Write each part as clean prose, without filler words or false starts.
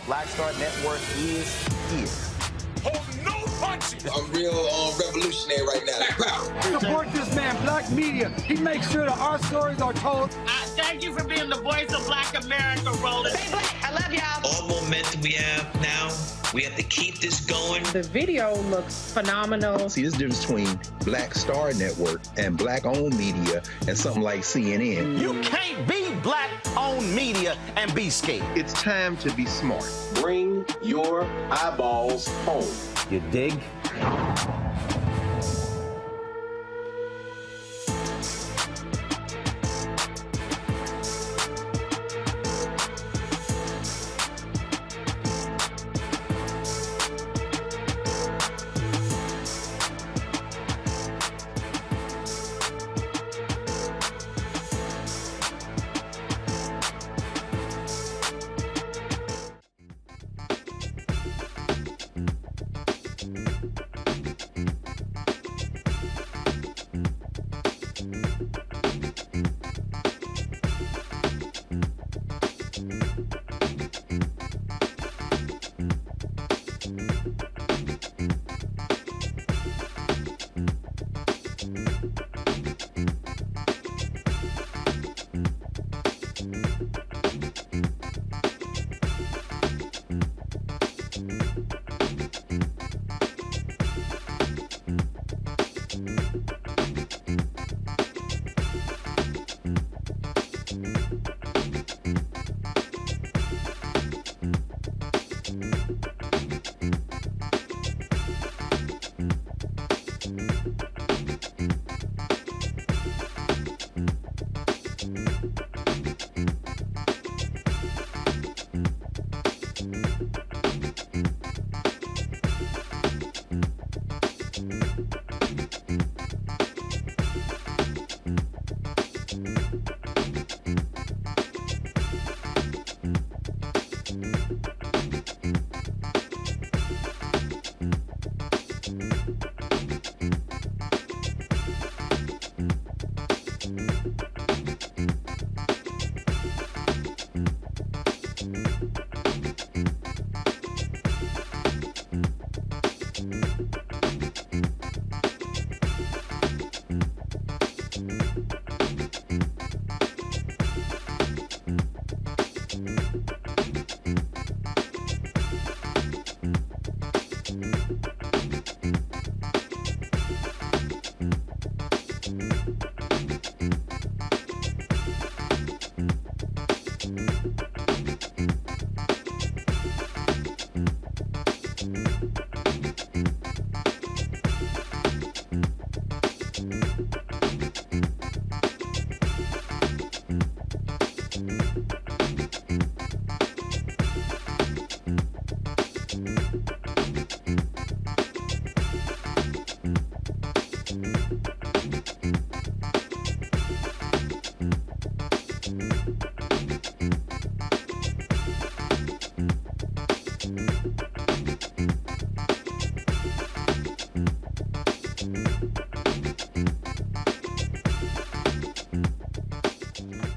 Black Star Network is. Hold no punch I'm real revolutionary right now. Support this man, Black media. He makes sure that our stories are told. Thank you for being the voice of Black America, Roland. Stay black. I love y'all. All momentum we have now, we have to keep this going. The video looks phenomenal. See, this difference between Black Star Network and Black-owned media and something like CNN. You can't be Black-owned media and be scared. It's time to be smart. Bring your eyeballs home. You dig?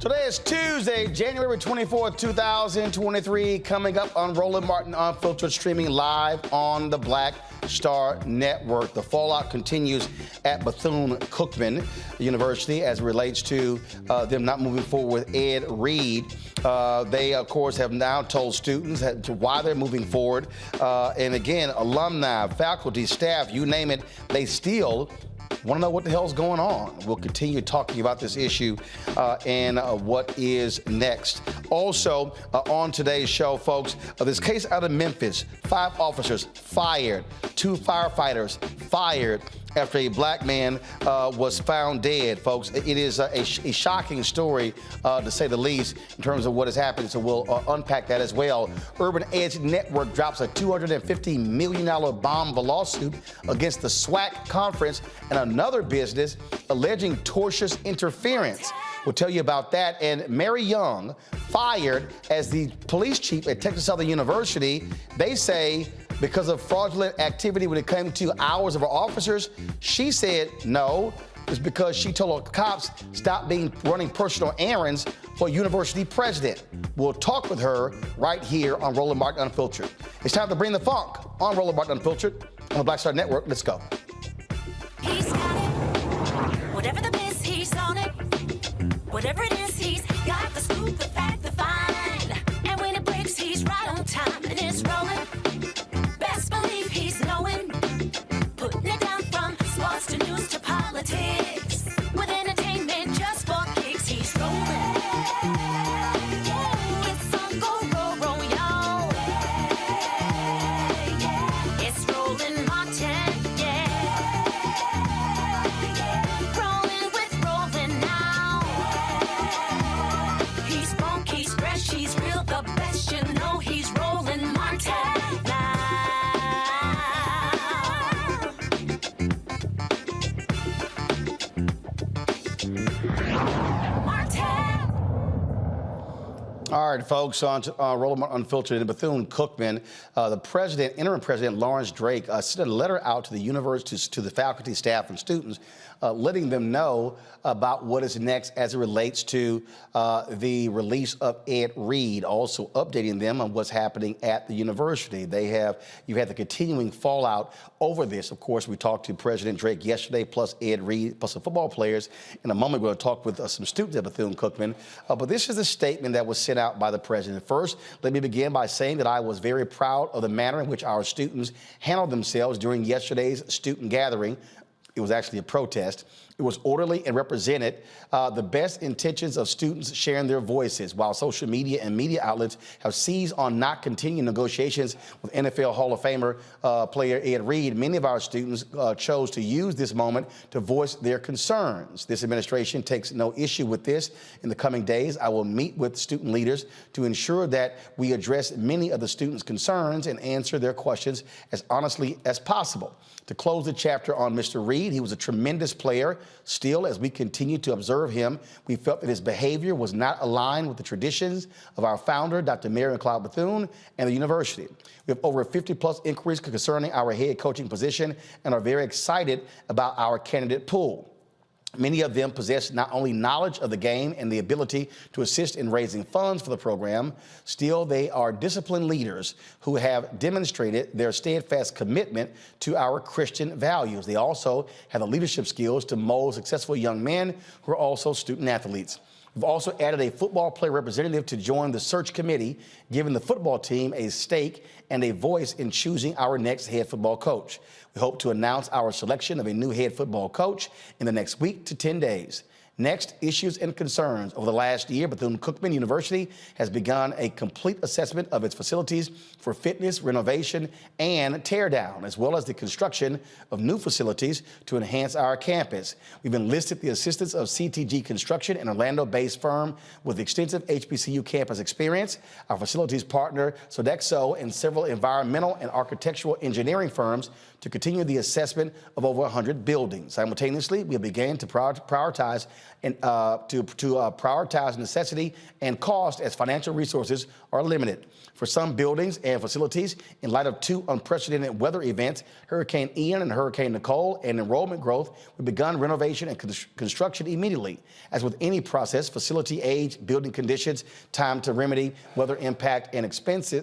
Today is Tuesday, January 24th, 2023, coming up on Roland Martin Unfiltered, streaming live on the Black Star Network. The fallout continues at Bethune-Cookman University as it relates to them not moving forward with Ed Reed. They, of course, have now told students why they're moving forward. And again, alumni, faculty, staff, you name it, they still want to know what the hell's going on. We'll continue talking about this issue and what is next. Also, on today's show, folks, this case out of Memphis, 5 officers fired, 2 firefighters fired after a black man was found dead, folks. It is a shocking story, to say the least, in terms of what has happened, so we'll unpack that as well. Urban Edge Network drops a $250 million bomb lawsuit against the SWAC conference and another business alleging tortious interference. We'll tell you about that. And Mary Young, fired as the police chief at Texas Southern University, they say because of fraudulent activity when it came to hours of her officers. She said no, it's because she told her cops stop running personal errands for a university president. We'll talk with her right here on Roland Martin Unfiltered. It's time to bring the funk on Roland Martin Unfiltered. on the Black Star Network. Let's go. He's got it. Whatever the biz, he's on it. Whatever it is, he's got the scoop, the fact, the find. And when it breaks, he's right on time and it's rolling. Best believe he's knowing. Putting it down from sports to news to politics. With entertainment just for kicks, he's rolling. It's on go, roll, y'all. It's rolling Martin, yeah. Rolling with rolling now. He's funk, he's fresh, he's real, the best, you know he's rolling Martin now. All right, folks, on Rolling Unfiltered in Bethune-Cookman, the interim president, Lawrence Drake, sent a letter out to the university, to the faculty, staff, and students, letting them know about what is next as it relates to the release of Ed Reed, also updating them on what's happening at the university. You've had the continuing fallout over this. Of course, we talked to President Drake yesterday, plus Ed Reed, plus the football players. In a moment, we're going to talk with some students at Bethune-Cookman. But this is a statement that was sent out by the president. First, let me begin by saying that I was very proud of the manner in which our students handled themselves during yesterday's student gathering. It was actually a protest. It was orderly and represented the best intentions of students sharing their voices. While social media and media outlets have seized on not continuing negotiations with NFL Hall of Famer player Ed Reed, many of our students chose to use this moment to voice their concerns. This administration takes no issue with this. In the coming days, I will meet with student leaders to ensure that we address many of the students' concerns and answer their questions as honestly as possible. To close the chapter on Mr. Reed, he was a tremendous player. Still, as we continue to observe him, we felt that his behavior was not aligned with the traditions of our founder, Dr. Marion Cloud Bethune, and the university. We have over 50+ inquiries concerning our head coaching position and are very excited about our candidate pool. Many of them possess not only knowledge of the game and the ability to assist in raising funds for the program, still they are disciplined leaders who have demonstrated their steadfast commitment to our Christian values. They also have the leadership skills to mold successful young men who are also student athletes. We've also added a football player representative to join the search committee, giving the football team a stake and a voice in choosing our next head football coach. We hope to announce our selection of a new head football coach in the next week to 10 days. Next, issues and concerns. Over the last year, Bethune-Cookman University has begun a complete assessment of its facilities for fitness, renovation, and teardown, as well as the construction of new facilities to enhance our campus. We've enlisted the assistance of CTG Construction, an Orlando-based firm with extensive HBCU campus experience, our facilities partner, Sodexo, and several environmental and architectural engineering firms to continue the assessment of over 100 buildings. Simultaneously, we began to prioritize necessity and cost as financial resources are limited. For some buildings and facilities, in light of two unprecedented weather events, Hurricane Ian and Hurricane Nicole, and enrollment growth, we've begun renovation and construction immediately. As with any process, facility age, building conditions, time to remedy, weather impact, and expense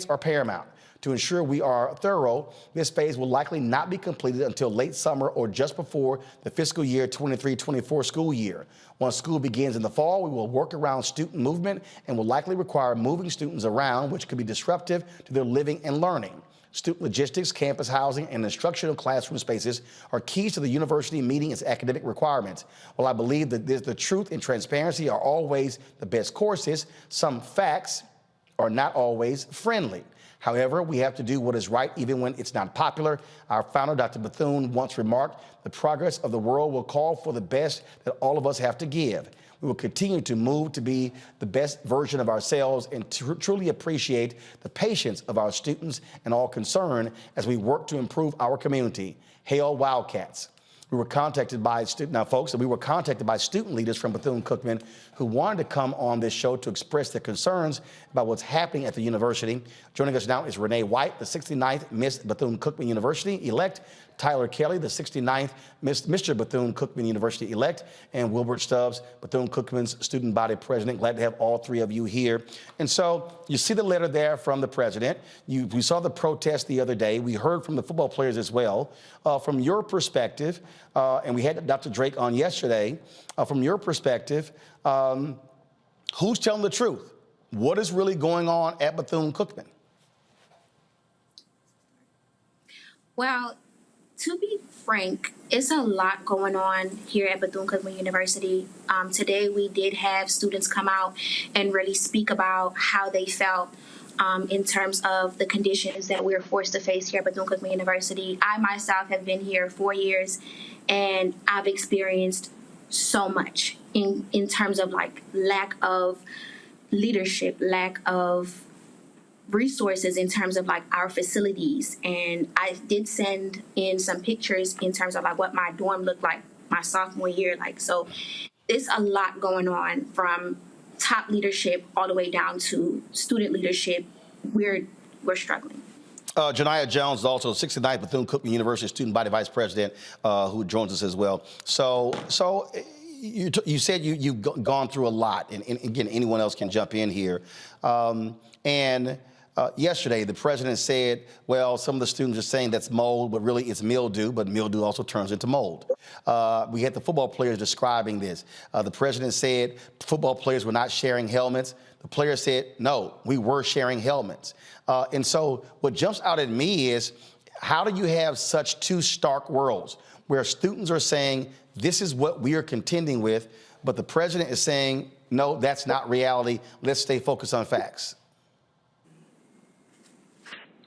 are paramount. To ensure we are thorough, this phase will likely not be completed until late summer or just before the fiscal year 23-24 school year. Once school begins in the fall, we will work around student movement and will likely require moving students around, which could be disruptive to their living and learning. Student logistics, campus housing, and instructional classroom spaces are keys to the university meeting its academic requirements. While I believe that the truth and transparency are always the best courses, some facts are not always friendly. However, we have to do what is right even when it's not popular. Our founder, Dr. Bethune, once remarked, the progress of the world will call for the best that all of us have to give. We will continue to move to be the best version of ourselves and truly appreciate the patience of our students and all concerned as we work to improve our community. Hail Wildcats. We were contacted by student leaders from Bethune-Cookman who wanted to come on this show to express their concerns about what's happening at the university. Joining us now is Renee White, the 69th Miss Bethune-Cookman University elect Tyler Kelly, the 69th Mr. Bethune-Cookman University-elect, and Wilbert Stubbs, Bethune-Cookman's student body president. Glad to have all three of you here. And so you see the letter there from the president. We saw the protest the other day. We heard from the football players as well. From your perspective, and we had Dr. Drake on yesterday, from your perspective, who's telling the truth? What is really going on at Bethune-Cookman? Well, to be frank, it's a lot going on here at Bethune-Cookman University. Today, we did have students come out and really speak about how they felt in terms of the conditions that we're forced to face here at Bethune-Cookman University. I myself have been here 4 years, and I've experienced so much in terms of like lack of leadership, lack of resources in terms of like our facilities. And I did send in some pictures in terms of like what my dorm looked like my sophomore year. Like, so there's a lot going on from top leadership all the way down to student leadership. We're struggling. Janiyah Jones is also 69th Bethune-Cookman University student body vice president who joins us as well. So you said you've gone through a lot, and again, anyone else can jump in here. Yesterday, the president said, well, some of the students are saying that's mold, but really it's mildew, but mildew also turns into mold. We had the football players describing this. The president said football players were not sharing helmets. The players said, no, we were sharing helmets. And so what jumps out at me is, how do you have such two stark worlds where students are saying, this is what we are contending with, but the president is saying, no, that's not reality. Let's stay focused on facts.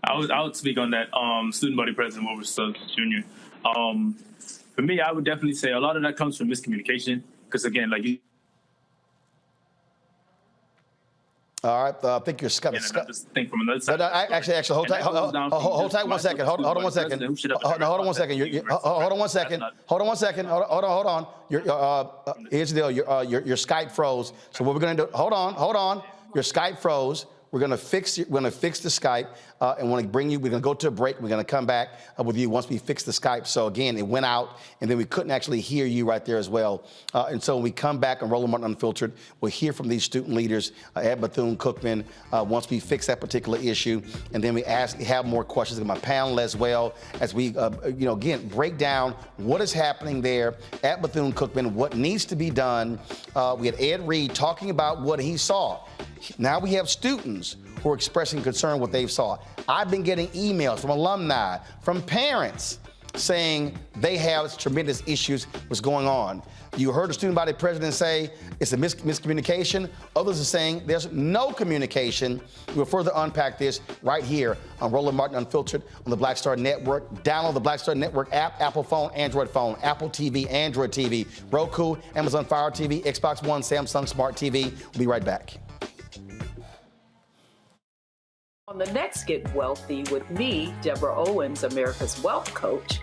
I would speak on that. Student body president Wilbert Stubbs Jr. For me, I would definitely say a lot of that comes from miscommunication. Because again, like you. All right, I think you're Scott. Just think from another side. Actually, hold tight. Hold tight 1 second. Hold on 1 second. Hold on 1 second. Hold on 1 second. Hold on 1 second. Hold on. Here's the deal. Your Skype froze. So what we're going to do? Hold on. Your Skype froze. We're going to fix the Skype, and we're going to go to a break. We're going to come back with you once we fix the Skype. So again, it went out, and then we couldn't actually hear you right there as well. And so when we come back on Roland Martin Unfiltered, we'll hear from these student leaders at Bethune-Cookman once we fix that particular issue, and then we have more questions in my panel as well as we, again, break down what is happening there at Bethune-Cookman, what needs to be done. We had Ed Reed talking about what he saw. Now we have students who are expressing concern what they saw. I've been getting emails from alumni, from parents, saying they have tremendous issues what's going on. You heard the student body president say it's a miscommunication. Others are saying there's no communication. We'll further unpack this right here on Roland Martin Unfiltered on the Black Star Network. Download the Black Star Network app, Apple phone, Android phone, Apple TV, Android TV, Roku, Amazon Fire TV, Xbox One, Samsung Smart TV. We'll be right back. On the next Get Wealthy with me, Deborah Owens, America's Wealth Coach,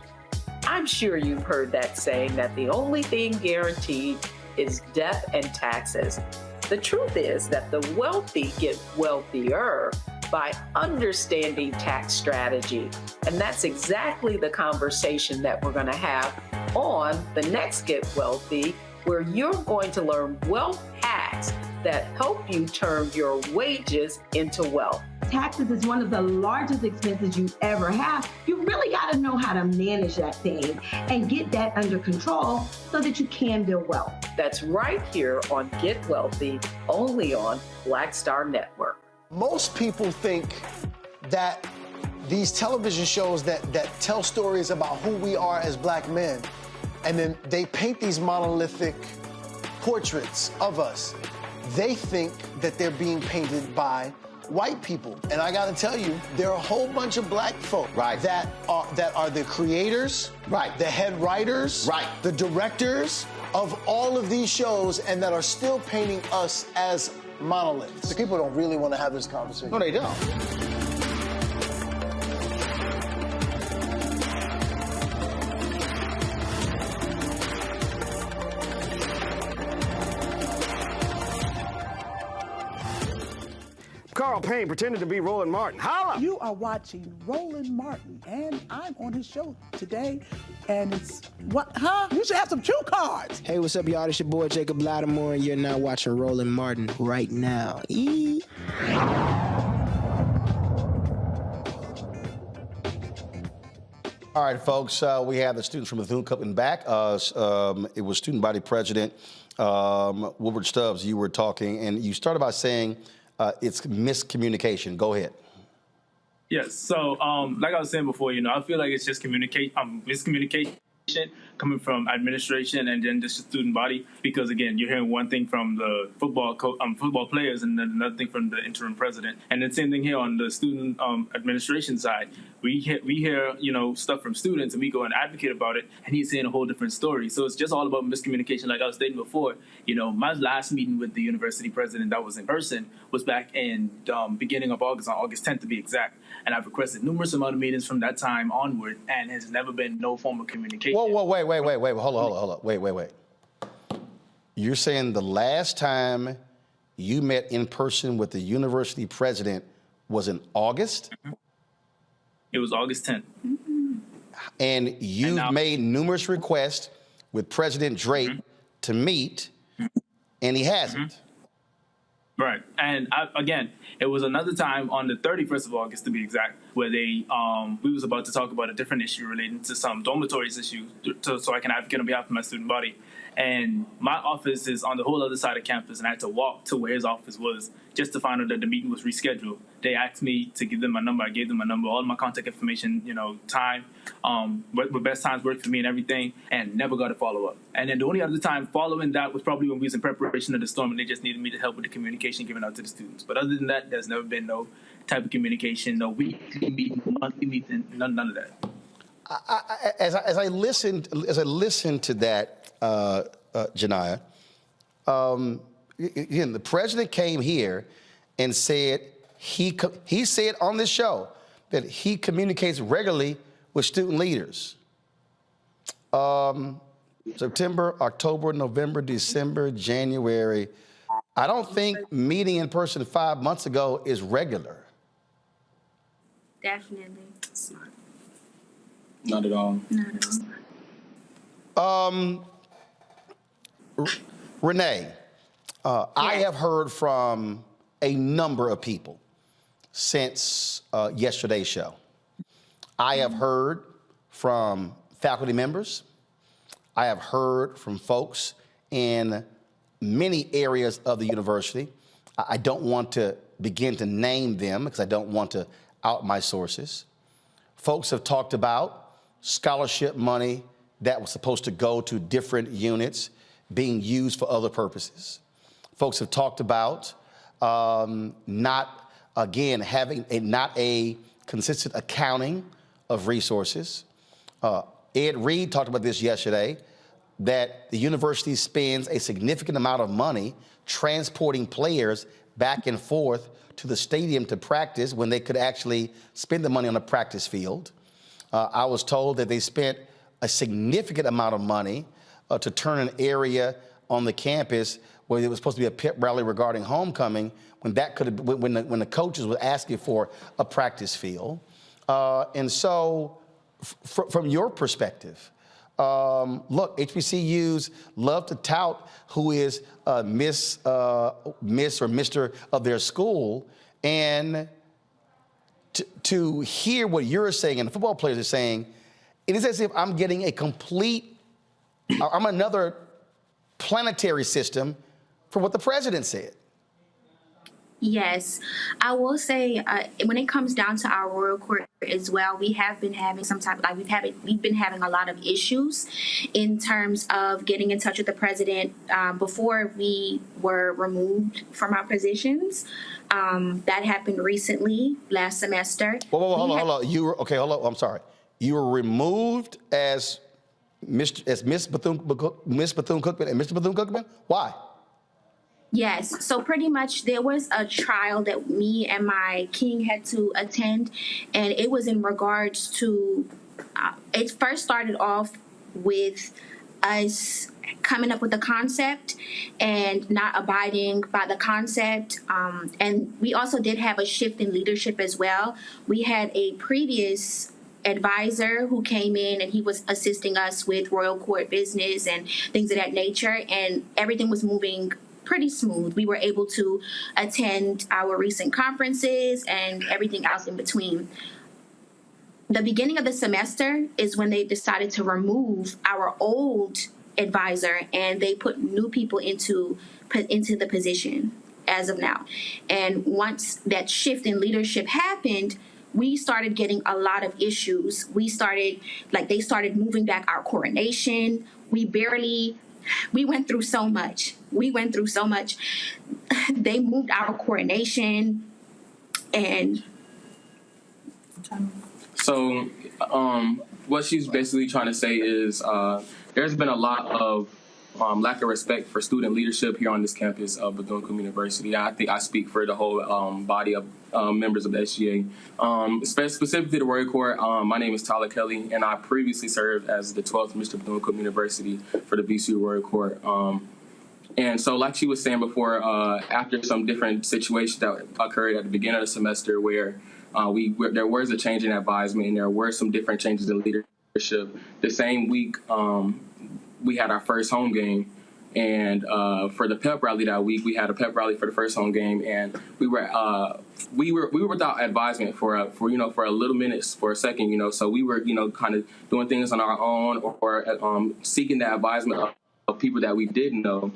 I'm sure you've heard that saying that the only thing guaranteed is death and taxes. The truth is that the wealthy get wealthier by understanding tax strategy. And that's exactly the conversation that we're going to have on the next Get Wealthy, where you're going to learn wealth hacks that help you turn your wages into wealth. Taxes is one of the largest expenses you ever have. You really got to know how to manage that thing and get that under control so that you can build wealth. That's right here on Get Wealthy, only on Black Star Network. Most people think that these television shows that tell stories about who we are as black men, and then they paint these monolithic portraits of us. They think that they're being painted by white people. And I got to tell you, there are a whole bunch of black folk that are the creators, the head writers, the directors of all of these shows, and that are still painting us as monoliths. The people don't really want to have this conversation. No, they don't. Carl Payne pretended to be Roland Martin. Holla! You are watching Roland Martin, and I'm on his show today, and it's, what, huh? You should have some cue cards. Hey, what's up, y'all? It's your boy, Jacob Lattimore, and you're now watching Roland Martin right now. All right, folks, we have the students from Bethune-Cookman back. It was student body president Wilbert Stubbs. You were talking, and you started by saying it's miscommunication. Go ahead. Yes. So, like I was saying before, I feel like it's just miscommunication coming from administration and then just the student body. Because again, you're hearing one thing from the football players and then another thing from the interim president. And the same thing here on the student administration side. We hear stuff from students and we go and advocate about it, and he's saying a whole different story. So it's just all about miscommunication. Like I was stating before, my last meeting with the university president that was in person was back in beginning of August, on August 10th to be exact. And I've requested numerous amount of meetings from that time onward, and has never been no form of communication. Whoa, wait. Hold on. Wait. You're saying the last time you met in person with the university president was in August? Mm-hmm. It was August 10th. Mm-hmm. And you've made numerous requests with President Drake to meet, and he hasn't. Right. And again, it was another time on the 31st of August, to be exact, where we was about to talk about a different issue relating to some dormitories issue, so I can advocate on behalf of my student body. And my office is on the whole other side of campus, and I had to walk to where his office was just to find out that the meeting was rescheduled. They asked me to give them my number. I gave them my number, all my contact information, time, what best times worked for me and everything, and never got a follow-up. And then the only other time following that was probably when we was in preparation of the storm, and they just needed me to help with the communication given out to the students. But other than that, there's never been no type of communication, no weekly meeting, monthly meeting, none of that. As I listened to that, Janiyah, again, the president came here and said he said on this show that he communicates regularly with student leaders. September, October, November, December, January. I don't think meeting in person 5 months ago is regular. Definitely. Not at all. Not at all. Renee, I have heard from a number of people since yesterday's show. I have heard from faculty members. I have heard from folks in many areas of the university. I don't want to begin to name them because I don't want to out my sources. Folks have talked about scholarship money that was supposed to go to different units being used for other purposes. Folks have talked about not having a consistent accounting of resources. Ed Reed talked about this yesterday, that the university spends a significant amount of money transporting players back and forth to the stadium to practice when they could actually spend the money on a practice field. I was told that they spent a significant amount of money to turn an area on the campus where there was supposed to be a pep rally regarding homecoming, when that could have, when the coaches were asking for a practice field. And so, from your perspective, look, HBCUs love to tout who is Miss or Mr. of their school, and to hear what you're saying and the football players are saying, it is as if I'm getting I'm another planetary system for what the president said. Yes, I will say when it comes down to our royal court as well, we have been having we've been having a lot of issues in terms of getting in touch with the president before we were removed from our positions. That happened recently last semester. Hold on. You were okay. Hold on. I'm sorry. You were removed as Miss Bethune-Cookman and Mr. Bethune-Cookman. Why? Yes. So pretty much there was a trial that me and my king had to attend, and it was in regards to, it first started off with us coming up with a concept and not abiding by the concept. And we also did have a shift in leadership as well. We had a previous advisor who came in and he was assisting us with royal court business and things of that nature, and everything was moving pretty smooth. We were able to attend our recent conferences and everything else in between. The beginning of the semester is when they decided to remove our old advisor and they put new people into the position as of now. And once that shift in leadership happened, we started getting a lot of issues. They started moving back our coronation. We went through so much. They moved our coronation and so what she's basically trying to say is there's been a lot of lack of respect for student leadership here on this campus of Bethune-Cookman University. I think I speak for the whole body of members of the SGA. Specifically the Royal Court, my name is Tyler Kelly, and I previously served as the 12th Mr. Bethune-Cookman University for the VCU Royal Court. And so like she was saying before, after some different situations that occurred at the beginning of the semester where there was a change in advisement and there were some different changes in leadership, the same week we had our first home game, and for the pep rally that week, we had a pep rally for the first home game, and we were without advisement for a little minutes, for a second, so we were kind of doing things on our own or seeking the advisement of people that we did know.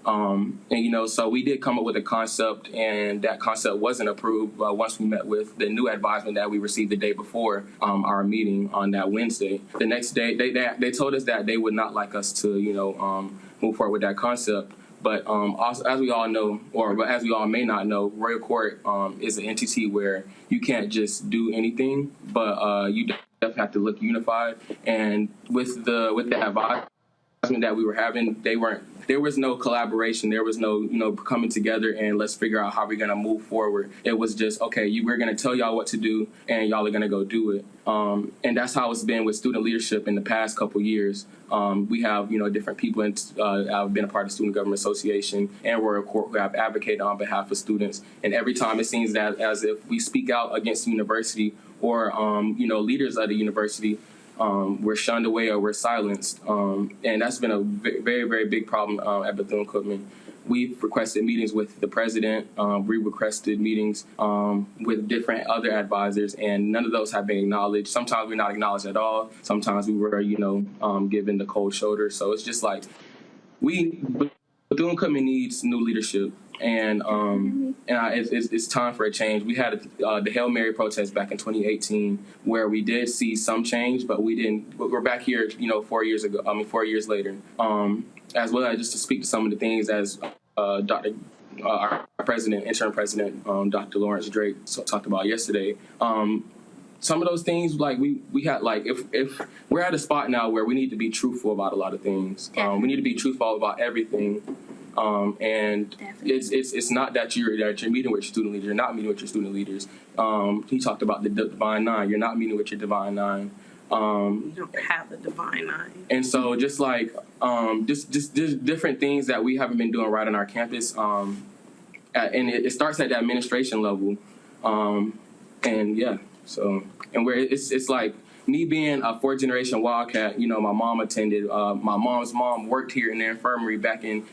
And so we did come up with a concept, and that concept wasn't approved once we met with the new advisement that we received the day before our meeting on that Wednesday. The next day, they told us that they would not like us to, move forward with that concept. But also, as we all know, or as we all may not know, Royal Court is an entity where you can't just do anything, but you definitely have to look unified. And with the advisement that we were having, there was no collaboration. There was no, coming together and let's figure out how we're going to move forward. It was just, okay, we're going to tell y'all what to do and y'all are going to go do it. And that's how it's been with student leadership in the past couple years. We have, different people I've been a part of the Student Government Association and Royal Court who have advocated on behalf of students. And every time it seems that as if we speak out against the university or, leaders of the university, we're shunned away or we're silenced. And that's been a very, very big problem at Bethune-Cookman. We've requested meetings with the president. We requested meetings with different other advisors, and none of those have been acknowledged. Sometimes we're not acknowledged at all. Sometimes we were, given the cold shoulder. So it's just like Bethune-Cookman needs new leadership. And it's time for a change. We had the Hail Mary protest back in 2018, where we did see some change, but we didn't. We're back here, 4 years later. As well as just to speak to some of the things as our interim president, Dr. Lawrence Drake, talked about yesterday. Some of those things, like we had, like if we're at a spot now where we need to be truthful about a lot of things. We need to be truthful about everything. And it's not that you're meeting with your student leaders. You're not meeting with your student leaders. He talked about the Divine Nine. You're not meeting with your Divine Nine. You don't have the Divine Nine. And so just just different things that we haven't been doing right on our campus. And it starts at the administration level. And where it's like, me being a fourth generation Wildcat, my mom attended. My mom's mom worked here in the infirmary back in,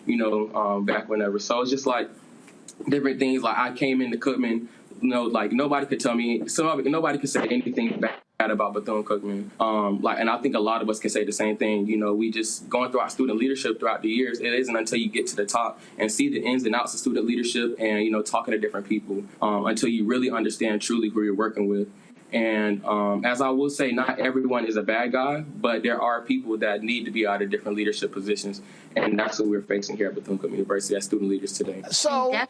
back whenever. So it's just like different things. Like I came into Cookman, like nobody could tell me, nobody could say anything bad about Bethune-Cookman. And I think a lot of us can say the same thing. We just going through our student leadership throughout the years. It isn't until you get to the top and see the ins and outs of student leadership and, talking to different people until you really understand truly who you're working with. And as I will say, not everyone is a bad guy, but there are people that need to be out of different leadership positions. And that's what we're facing here at Bethune-Cookman University as student leaders today. So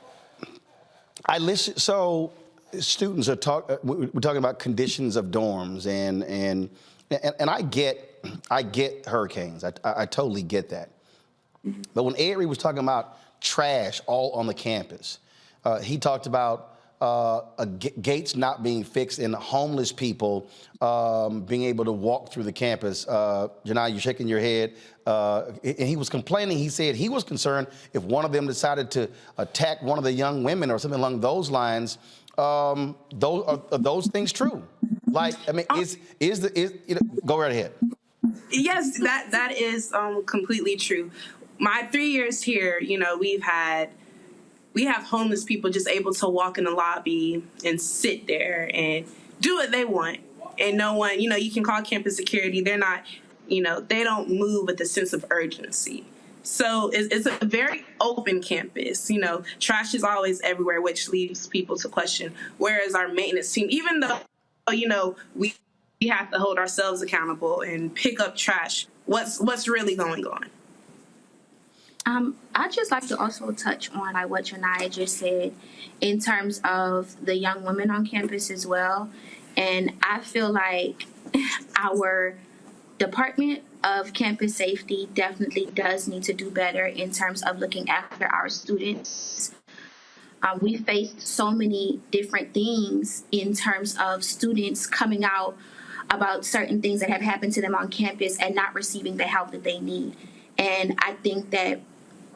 students are we're talking about conditions of dorms and I get hurricanes. I totally get that. But when Avery was talking about trash all on the campus, he talked about gates not being fixed and homeless people being able to walk through the campus. Janai, you're shaking your head. And he was complaining. He said he was concerned if one of them decided to attack one of the young women or something along those lines. Are those things true? Like, I mean, go right ahead. Yes, that is completely true. My 3 years here, we have homeless people just able to walk in the lobby and sit there and do what they want. And no one, you can call campus security. They're not, they don't move with a sense of urgency. So it's a very open campus. Trash is always everywhere, which leads people to question, where is our maintenance team? Even though, we have to hold ourselves accountable and pick up trash. What's really going on? I'd just like to also touch on what Janai just said in terms of the young women on campus as well. And I feel like our Department of Campus Safety definitely does need to do better in terms of looking after our students. We faced so many different things in terms of students coming out about certain things that have happened to them on campus and not receiving the help that they need. And I think that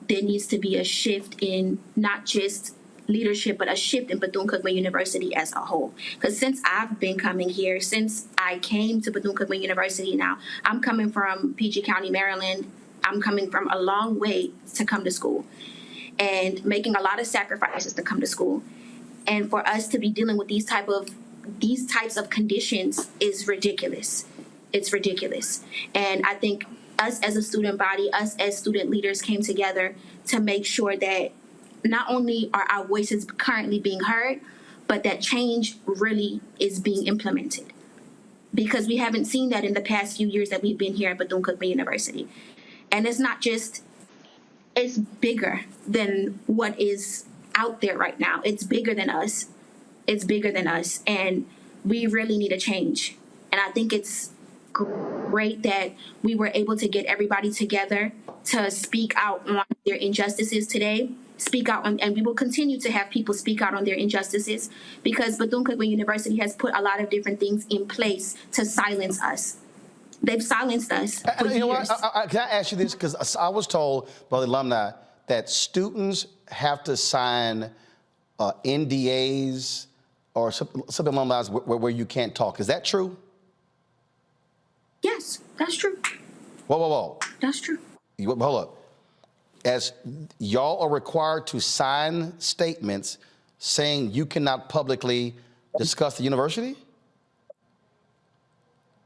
there needs to be a shift in not just leadership, but a shift in Bethune-Cookman University as a whole. Because since I've been coming here, since I came to Bethune-Cookman University now, I'm coming from PG County, Maryland. I'm coming from a long way to come to school and making a lot of sacrifices to come to school. And for us to be dealing with these types of conditions is ridiculous. It's ridiculous. And I think us as a student body, us as student leaders came together to make sure that not only are our voices currently being heard, but that change really is being implemented. Because we haven't seen that in the past few years that we've been here at Bethune-Cookman University. And it's not just, it's bigger than what is out there right now. It's bigger than us. It's bigger than us. And we really need a change. And I think it's great that we were able to get everybody together to speak out on their injustices today, speak out on, and we will continue to have people speak out on their injustices because Bethune-Cookman University has put a lot of different things in place to silence us. They've silenced us for years. You know what? Can I ask you this? Because I was told by the alumni that students have to sign NDAs or something along those lines where you can't talk. Is that true? Yes, that's true. Whoa. That's true. Hold up. As y'all are required to sign statements saying you cannot publicly discuss the university?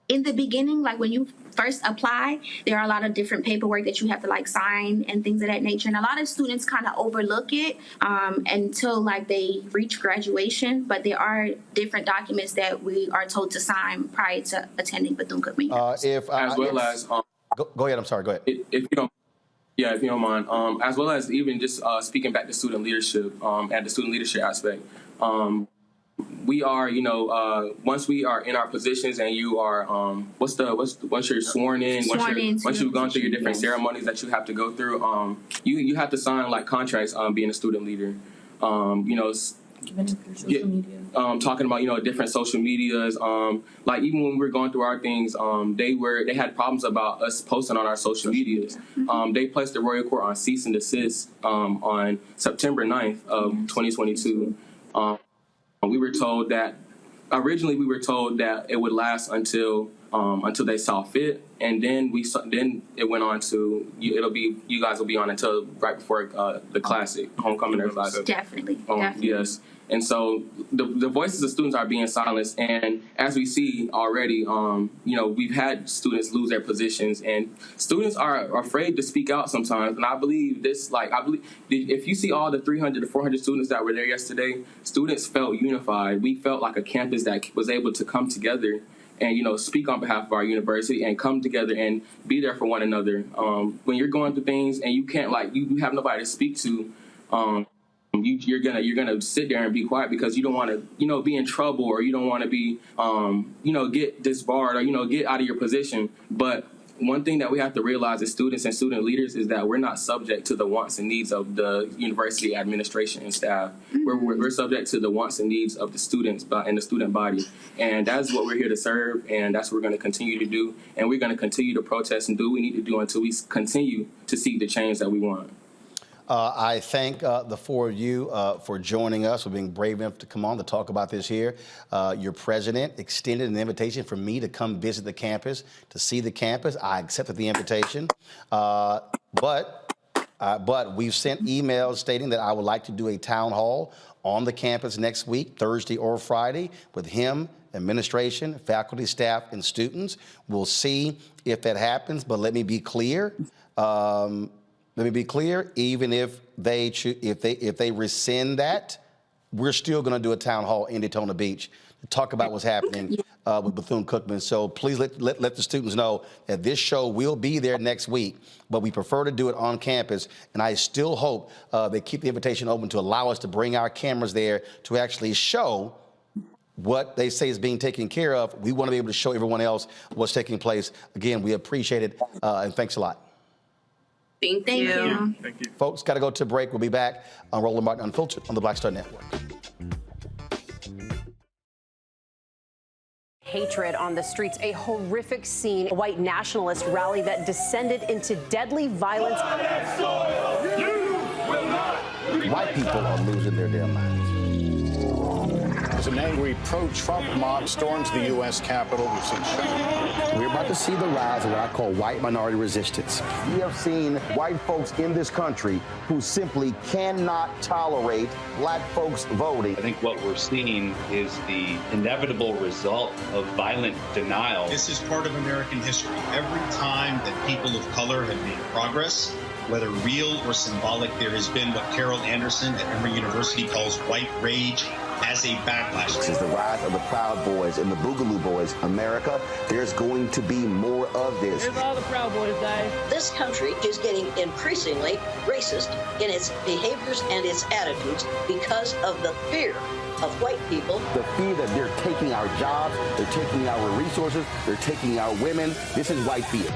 In the beginning, like when you first apply, there are a lot of different paperwork that you have to sign and things of that nature. And a lot of students kind of overlook it until they reach graduation. But there are different documents that we are told to sign prior to attending Bethune-Cookman University. Go ahead. I'm sorry. Go ahead. If you don't. Yeah, if you don't mind. As well as even just speaking back to student leadership and the student leadership aspect. We are, once we are in our positions and you are, once you're sworn in, once you've gone through your different ceremonies that you have to go through, you have to sign contracts being a student leader. Talking about different social medias. Even when we were going through our things, they had problems about us posting on our social medias. They placed the royal court on cease and desist on September 9th of 2022. We were told that originally it would last until they saw fit, and then it went on to you guys will be on until right before the classic homecoming or classic. Definitely. Yes. And so the voices of students are being silenced, and as we see already, we've had students lose their positions, and students are afraid to speak out sometimes. And I believe this, if you see all the 300 to 400 students that were there yesterday, students felt unified. We felt like a campus that was able to come together and, speak on behalf of our university and come together and be there for one another. When you're going through things and you can't, you have nobody to speak to, you're gonna sit there and be quiet because you don't want to, be in trouble, or you don't want to be, get disbarred, or get out of your position. But one thing that we have to realize as students and student leaders is that we're not subject to the wants and needs of the university administration and staff. We're subject to the wants and needs of the students and the student body. And that's what we're here to serve, and that's what we're going to continue to do. And we're going to continue to protest and do what we need to do until we continue to seek the change that we want. I thank the four of you for joining us, for being brave enough to come on to talk about this here. Your president extended an invitation for me to come visit the campus, to see the campus. I accepted the invitation, but we've sent emails stating that I would like to do a town hall on the campus next week, Thursday or Friday, with him, administration, faculty, staff, and students. We'll see if that happens, but let me be clear. Even if they rescind that, we're still going to do a town hall in Daytona Beach to talk about what's happening with Bethune-Cookman. So please let the students know that this show will be there next week, but we prefer to do it on campus. And I still hope they keep the invitation open to allow us to bring our cameras there to actually show what they say is being taken care of. We want to be able to show everyone else what's taking place. Again, we appreciate it, and thanks a lot. Thank you. Thank you. Folks, got to go to a break. We'll be back on Roland Martin Unfiltered on the Black Star Network. Hatred on the streets, a horrific scene, a white nationalist rally that descended into deadly violence. White people are losing their damn minds. As an angry pro-Trump mob storms the U.S. Capitol, we've seen We're about to see the rise of what I call white minority resistance. We have seen white folks in this country who simply cannot tolerate black folks voting. I think what we're seeing is the inevitable result of violent denial. This is part of American history. Every time that people of color have made progress, whether real or symbolic, there has been what Carol Anderson at Emory University calls white rage as a backlash. This is the rise of the Proud Boys and the Boogaloo Boys. America, there's going to be more of this. Here's all the Proud Boys, guys. This country is getting increasingly racist in its behaviors and its attitudes because of the fear of white people. The fear that they're taking our jobs, they're taking our resources, they're taking our women. This is white fear.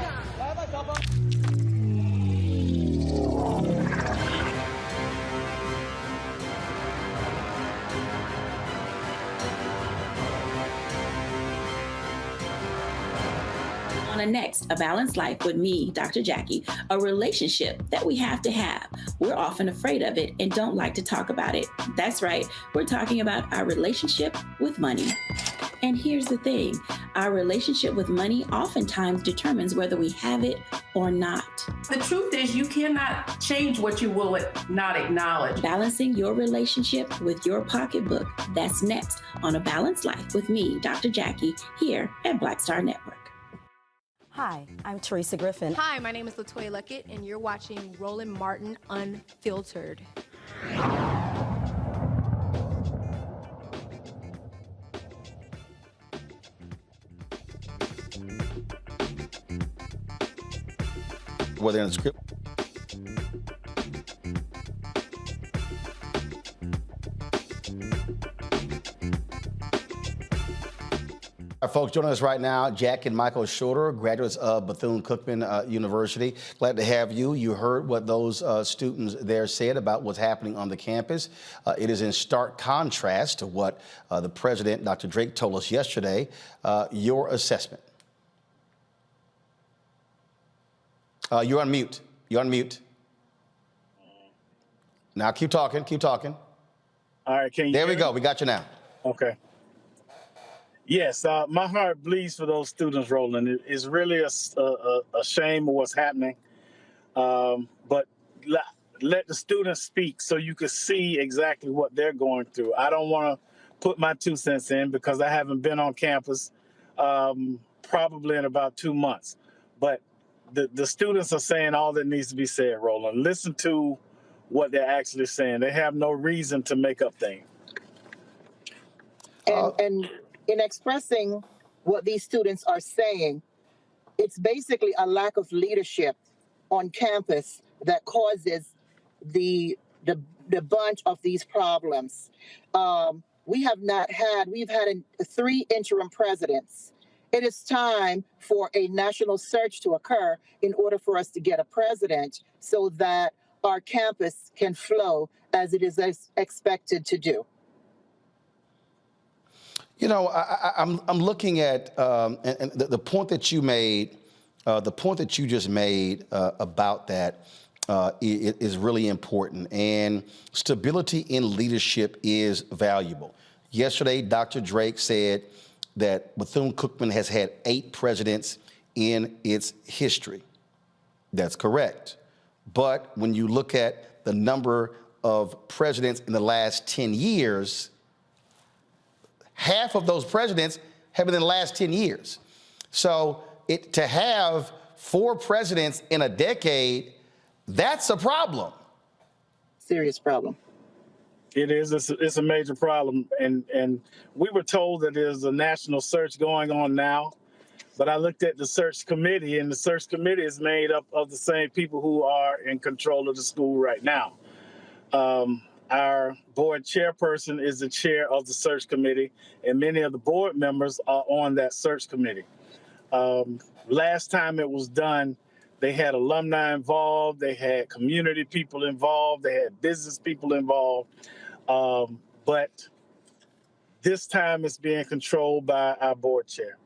On a next, A Balanced Life with me, Dr. Jackie, a relationship that we have to have. We're often afraid of it and don't like to talk about it. That's right, we're talking about our relationship with money. And here's the thing, our relationship with money oftentimes determines whether we have it or not. The truth is you cannot change what you will not acknowledge. Balancing your relationship with your pocketbook. That's next on A Balanced Life with me, Dr. Jackie, here at Black Star Network. Hi, I'm Teresa Griffin. Hi, my name is LaToya Luckett, and you're watching Roland Martin Unfiltered. Whether in the script. Our folks joining us right now, Jack and Michael Shorter, graduates of Bethune-Cookman University. Glad to have you. You heard what those students there said about what's happening on the campus. It is in stark contrast to what the president, Dr. Drake, told us yesterday. Your assessment. You're on mute. You're on mute. Now keep talking. Keep talking. All right. Can you? There we go. We got you now. Okay. Yes, my heart bleeds for those students, Roland. It's really a shame of what's happening. But let the students speak so you can see exactly what they're going through. I don't want to put my 2 cents in because I haven't been on campus probably in about 2 months. But the students are saying all that needs to be said, Roland. Listen to what they're actually saying. They have no reason to make up things. And in expressing what these students are saying, it's basically a lack of leadership on campus that causes the bunch of these problems. We've had 3 interim presidents, It is time for a national search to occur in order for us to get a president so that our campus can flow as it is expected to do. You know, I'm looking at and the point that you made, the point that you just made about that is really important. And stability in leadership is valuable. Yesterday, Dr. Drake said that Bethune-Cookman has had 8 presidents in its history. That's correct. But when you look at the number of presidents in the last 10 years, half of those presidents have been in the last 10 years. So to have 4 presidents in a decade, that's a problem. Serious problem. It is. It's a major problem. And we were told that there's a national search going on now. But I looked at the search committee, and the search committee is made up of the same people who are in control of the school right now. Our board chairperson is the chair of the search committee, and many of the board members are on that search committee. Last time it was done, they had alumni involved, they had community people involved, they had business people involved. But this time it's being controlled by our board chair.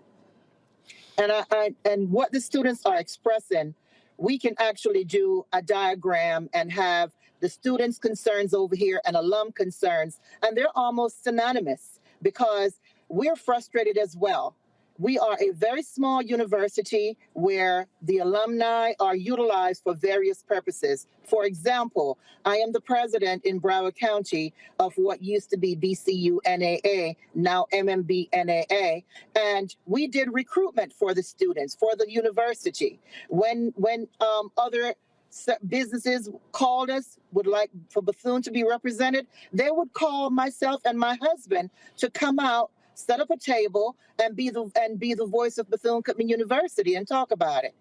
And what the students are expressing, we can actually do a diagram and have the students' concerns over here and alum concerns, and they're almost synonymous because we're frustrated as well. We are a very small university where the alumni are utilized for various purposes. For example, I am the president in Broward County of what used to be BCU NAA, now MMB NAA, and we did recruitment for the students, for the university. When other businesses called us, would like for Bethune to be represented, they would call myself and my husband to come out, set up a table, and be the voice of Bethune-Cookman University and talk about it.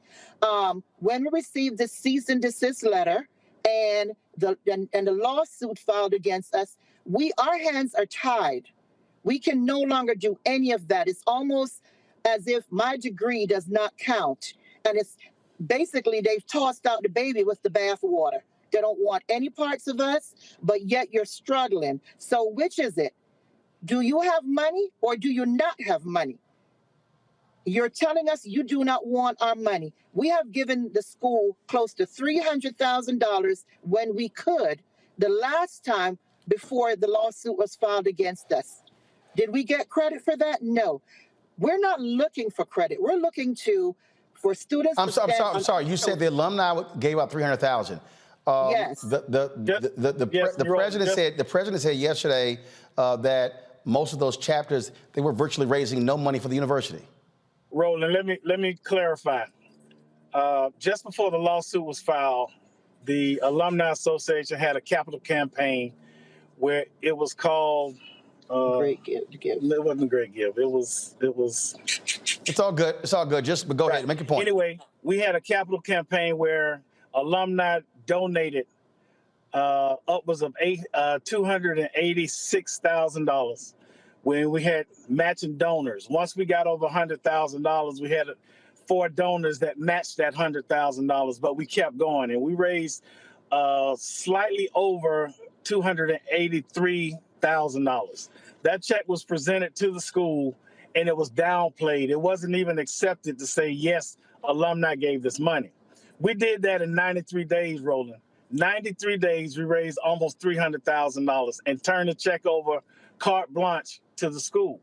When we received the cease and desist letter and the lawsuit filed against us, our hands are tied. We can no longer do any of that. It's almost as if my degree does not count, and it's basically they've tossed out the baby with the bathwater. They don't want any parts of us, but yet you're struggling. So which is it? Do you have money or do you not have money? You're telling us you do not want our money. We have given the school close to $300,000 when we could the last time before the lawsuit was filed against us. Did we get credit for that? No. We're not looking for credit. We're looking for students. I'm sorry. You said the alumni gave out $300,000. Yes. The president said yesterday that most of those chapters, they were virtually raising no money for the university. Roland, let me clarify. Just before the lawsuit was filed, the Alumni Association had a capital campaign where it was called Great Give. It wasn't Great Give. It was. It's all good. It's all good. Just go ahead, make your point. Anyway, we had a capital campaign where alumni donated upwards of $286,000 when we had matching donors. Once we got over $100,000, we had 4 donors that matched that $100,000, but we kept going, and we raised slightly over $283,000. That check was presented to the school, and it was downplayed. It wasn't even accepted to say, yes, alumni gave this money. We did that in 93 days, Roland. 93 days, we raised almost $300,000 and turned the check over carte blanche to the school.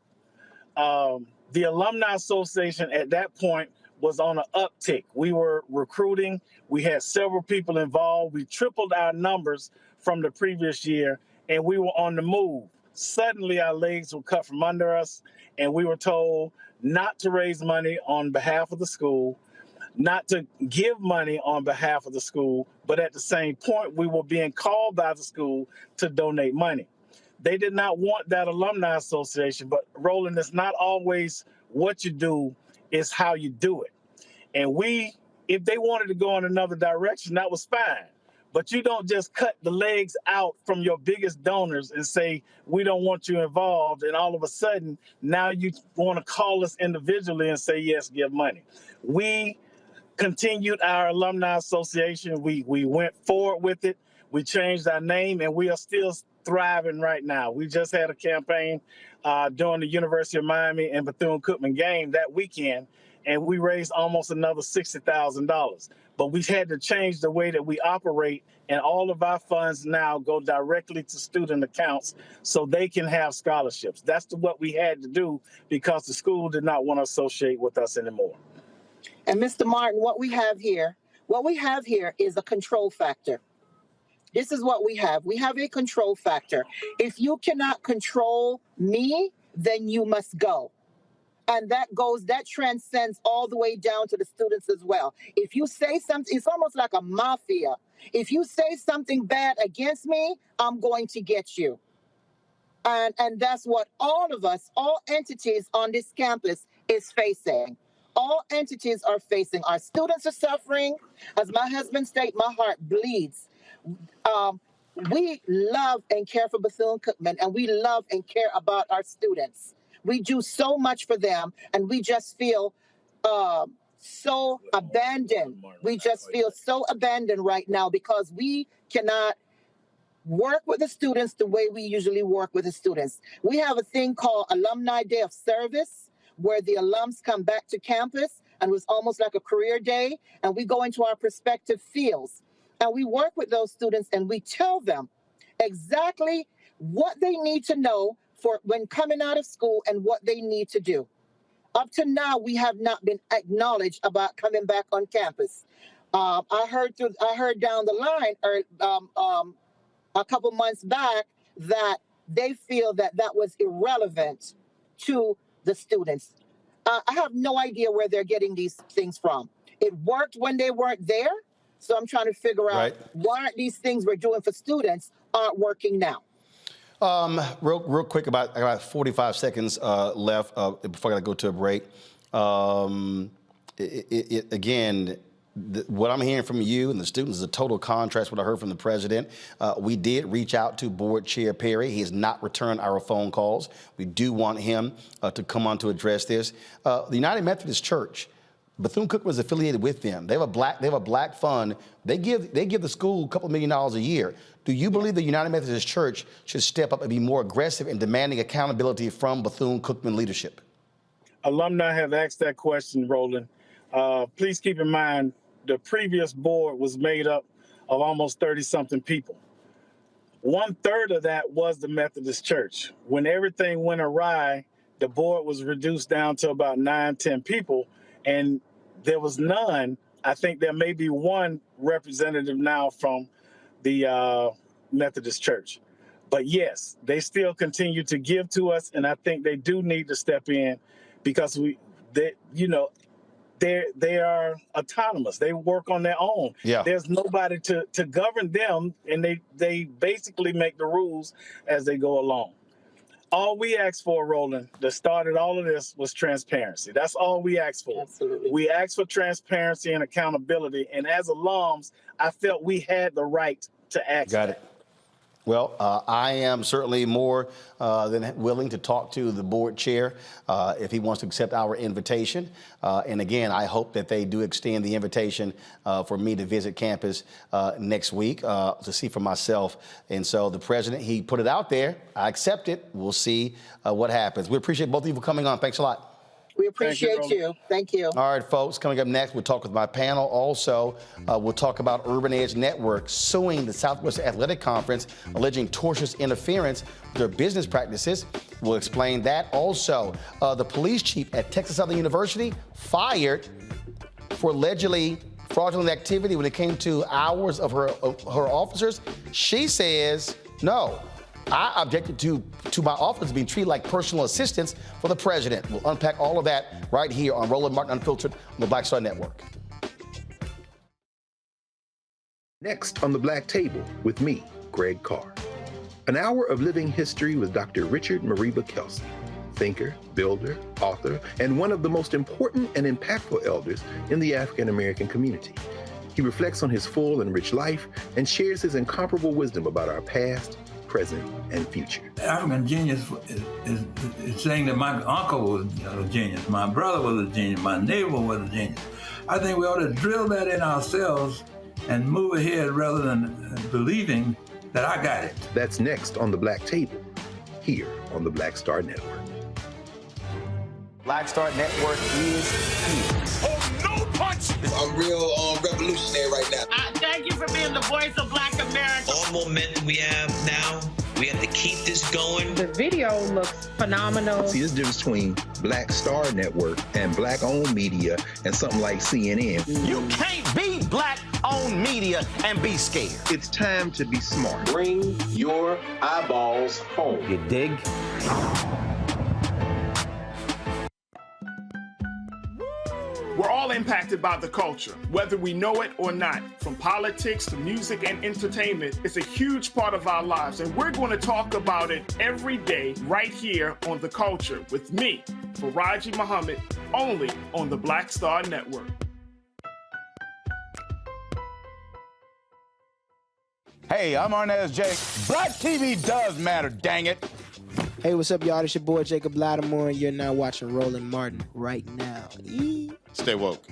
The Alumni Association at that point was on an uptick. We were recruiting. We had several people involved. We tripled our numbers from the previous year, and we were on the move. Suddenly, our legs were cut from under us, and we were told not to raise money on behalf of the school, not to give money on behalf of the school, but at the same point, we were being called by the school to donate money. They did not want that alumni association, but Roland, it's not always what you do, it's how you do it. And if they wanted to go in another direction, that was fine. But you don't just cut the legs out from your biggest donors and say, we don't want you involved. And all of a sudden, now you want to call us individually and say, yes, give money. We continued our alumni association. We went forward with it. We changed our name, and we are still thriving right now. We just had a campaign during the University of Miami and Bethune-Cookman game that weekend, and we raised almost another $60,000. But we had to change the way that we operate, and all of our funds now go directly to student accounts so they can have scholarships. That's what we had to do because the school did not want to associate with us anymore. And Mr. Martin, what we have here is a control factor. This is what we have. We have a control factor. If you cannot control me, then you must go. And that transcends all the way down to the students as well. If you say something, it's almost like a mafia. If you say something bad against me, I'm going to get you. And that's what all of us, all entities on this campus is facing. All entities are facing. Our students are suffering. As my husband stated, my heart bleeds. We love and care for Bethune-Cookman, and we love and care about our students. We do so much for them, and we just feel so abandoned. We just feel so abandoned right now because we cannot work with the students the way we usually work with the students. We have a thing called Alumni Day of Service, where the alums come back to campus, and it was almost like a career day, and we go into our respective fields. And we work with those students, and we tell them exactly what they need to know for when coming out of school and what they need to do. Up to now, we have not been acknowledged about coming back on campus. I heard down the line a couple months back that they feel that was irrelevant to the students. I have no idea where they're getting these things from. It worked when they weren't there, so I'm trying to figure out why aren't these things we're doing for students aren't working now. Real quick, I got about 45 seconds left before I got to go to a break. Again, what I'm hearing from you and the students is a total contrast to what I heard from the president. We did reach out to Board Chair Perry. He has not returned our phone calls. We do want him to come on to address this. The United Methodist Church, Bethune-Cookman is affiliated with them. They have a black fund. They give the school a couple $1 million a year. Do you believe the United Methodist Church should step up and be more aggressive in demanding accountability from Bethune-Cookman leadership? Alumni have asked that question, Roland. Please keep in mind, the previous board was made up of almost 30-something people. 1/3 of that was the Methodist Church. When everything went awry, the board was reduced down to about 9-10 people, and there was none. I think there may be one representative now from the Methodist Church. But yes, they still continue to give to us, and I think they do need to step in because they are autonomous. They work on their own. Yeah. There's nobody to govern them, and they basically make the rules as they go along. All we asked for, Roland, that started all of this was transparency. That's all we asked for. Absolutely. We asked for transparency and accountability, and as alums, I felt we had the right to ask. Got it. Well, I am certainly more than willing to talk to the board chair if he wants to accept our invitation. And again, I hope that they do extend the invitation for me to visit campus next week to see for myself. And so the president, he put it out there. I accept it. We'll see what happens. We appreciate both of you for coming on. Thanks a lot. We appreciate you. Thank you. All right, folks, coming up next, we'll talk with my panel. Also, we'll talk about Urban Edge Network suing the Southwest Athletic Conference, alleging tortious interference with their business practices. We'll explain that. Also, the police chief at Texas Southern University fired for allegedly fraudulent activity when it came to hours of her officers. She says, no. I objected to my office being treated like personal assistants for the president. We'll unpack all of that right here on Roland Martin Unfiltered on the Black Star Network. Next on The Black Table with me, Greg Carr. An hour of living history with Dr. Richard Mariba Kelsey, thinker, builder, author, and one of the most important and impactful elders in the African American community. He reflects on his full and rich life and shares his incomparable wisdom about our past, present, and future. African genius is saying that my uncle was a genius, my brother was a genius, my neighbor was a genius. I think we ought to drill that in ourselves and move ahead rather than believing that I got it. That's next on The Black Table, here on the Black Star Network. Black Star Network is here. Oh, no punch! I'm real revolutionary right now. Thank you for being the voice of Black America. All momentum we have now, we have to keep this going. The video looks phenomenal. See, there's a difference between Black Star Network and Black-owned media and something like CNN. You can't be Black-owned media and be scared. It's time to be smart. Bring your eyeballs home. You dig? We're all impacted by the culture, whether we know it or not. From politics to music and entertainment, it's a huge part of our lives, and we're going to talk about it every day right here on The Culture with me, Faraji Muhammad, only on the Black Star Network. Hey, I'm Arnez J. Black TV does matter, dang it. Hey, what's up, y'all? It's your boy Jacob Lattimore, and you're now watching Roland Martin right now. Stay woke.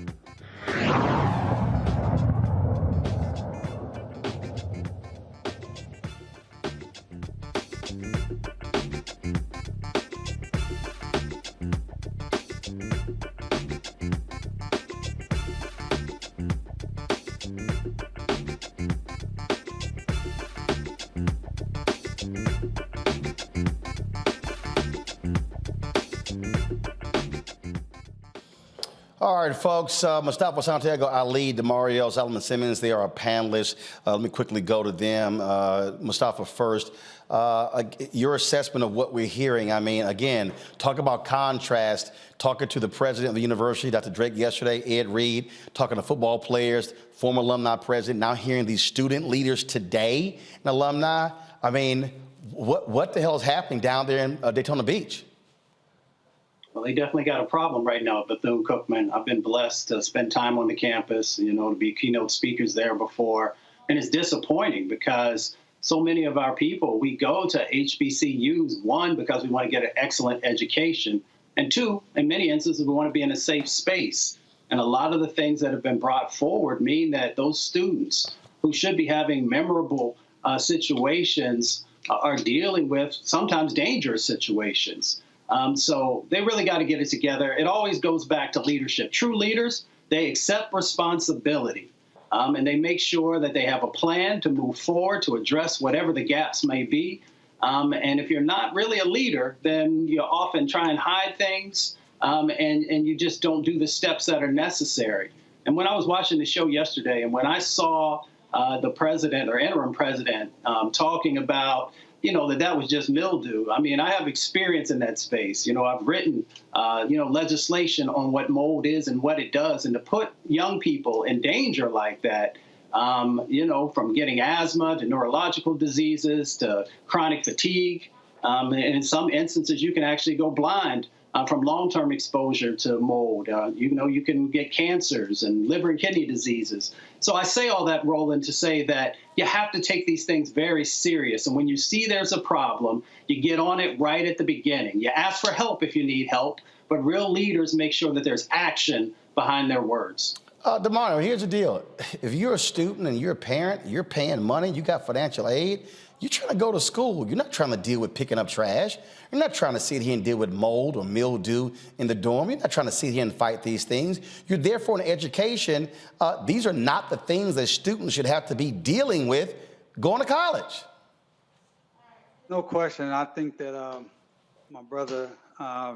All right, folks, Mustafa Santiago Ali, Demario Solomon Simmons, they are our panelists. Let me quickly go to them. Mustafa first. Your assessment of what we're hearing, I mean, again, talk about contrast, talking to the president of the university, Dr. Drake, yesterday, Ed Reed, talking to football players, former alumni president, now hearing these student leaders today, and alumni. I mean, what the hell is happening down there in Daytona Beach? Well, they definitely got a problem right now at Bethune-Cookman. I've been blessed to spend time on the campus, to be keynote speakers there before. And it's disappointing because so many of our people, we go to HBCUs, one, because we want to get an excellent education, and two, in many instances, we want to be in a safe space. And a lot of the things that have been brought forward mean that those students who should be having memorable situations are dealing with sometimes dangerous situations. So they really got to get it together. It always goes back to leadership. True leaders, they accept responsibility, and they make sure that they have a plan to move forward to address whatever the gaps may be. And if you're not really a leader, then you often try and hide things, and you just don't do the steps that are necessary. And when I was watching the show yesterday, and when I saw the president or interim president talking about that was just mildew. I mean, I have experience in that space. I've written, legislation on what mold is and what it does. And to put young people in danger like that, from getting asthma to neurological diseases to chronic fatigue. And in some instances, you can actually go blind from long-term exposure to mold. You can get cancers and liver and kidney diseases. So I say all that, Roland, to say that you have to take these things very serious. And when you see there's a problem, you get on it right at the beginning. You ask for help if you need help, but real leaders make sure that there's action behind their words. Demario, here's the deal. If you're a student and you're a parent, you're paying money, you got financial aid, you're trying to go to school. You're not trying to deal with picking up trash. You're not trying to sit here and deal with mold or mildew in the dorm. You're not trying to sit here and fight these things. You're there for an education. These are not the things that students should have to be dealing with going to college. No question. I think that my brother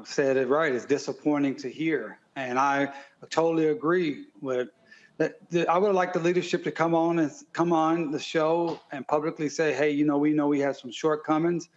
said it right. It's disappointing to hear. And I totally agree with that. I would like the leadership to come on the show and publicly say, hey, we know we have some shortcomings.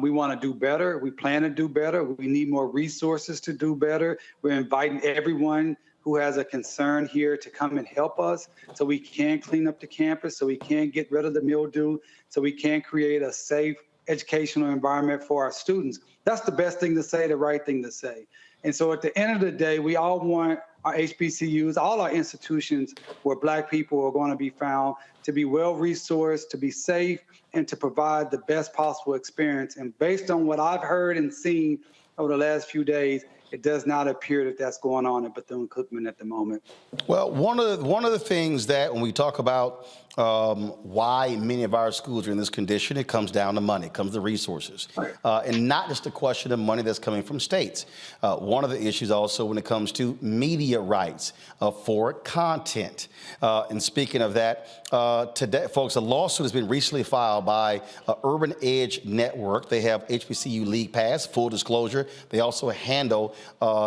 We want to do better. We plan to do better. We need more resources to do better. We're inviting everyone who has a concern here to come and help us so we can clean up the campus, so we can get rid of the mildew, so we can create a safe educational environment for our students. That's the best thing to say, the right thing to say. And so at the end of the day, we all want our HBCUs, all our institutions where Black people are going to be found to be well-resourced, to be safe, and to provide the best possible experience. And based on what I've heard and seen over the last few days, it does not appear that that's going on at Bethune-Cookman at the moment. Well, one of the things that when we talk about why many of our schools are in this condition, it comes down to money, it comes to resources, and not just a question of money that's coming from states. One of the issues also when it comes to media rights for content. And speaking of that, today, folks, a lawsuit has been recently filed by Urban Edge Network. They have HBCU League Pass, full disclosure. They also handle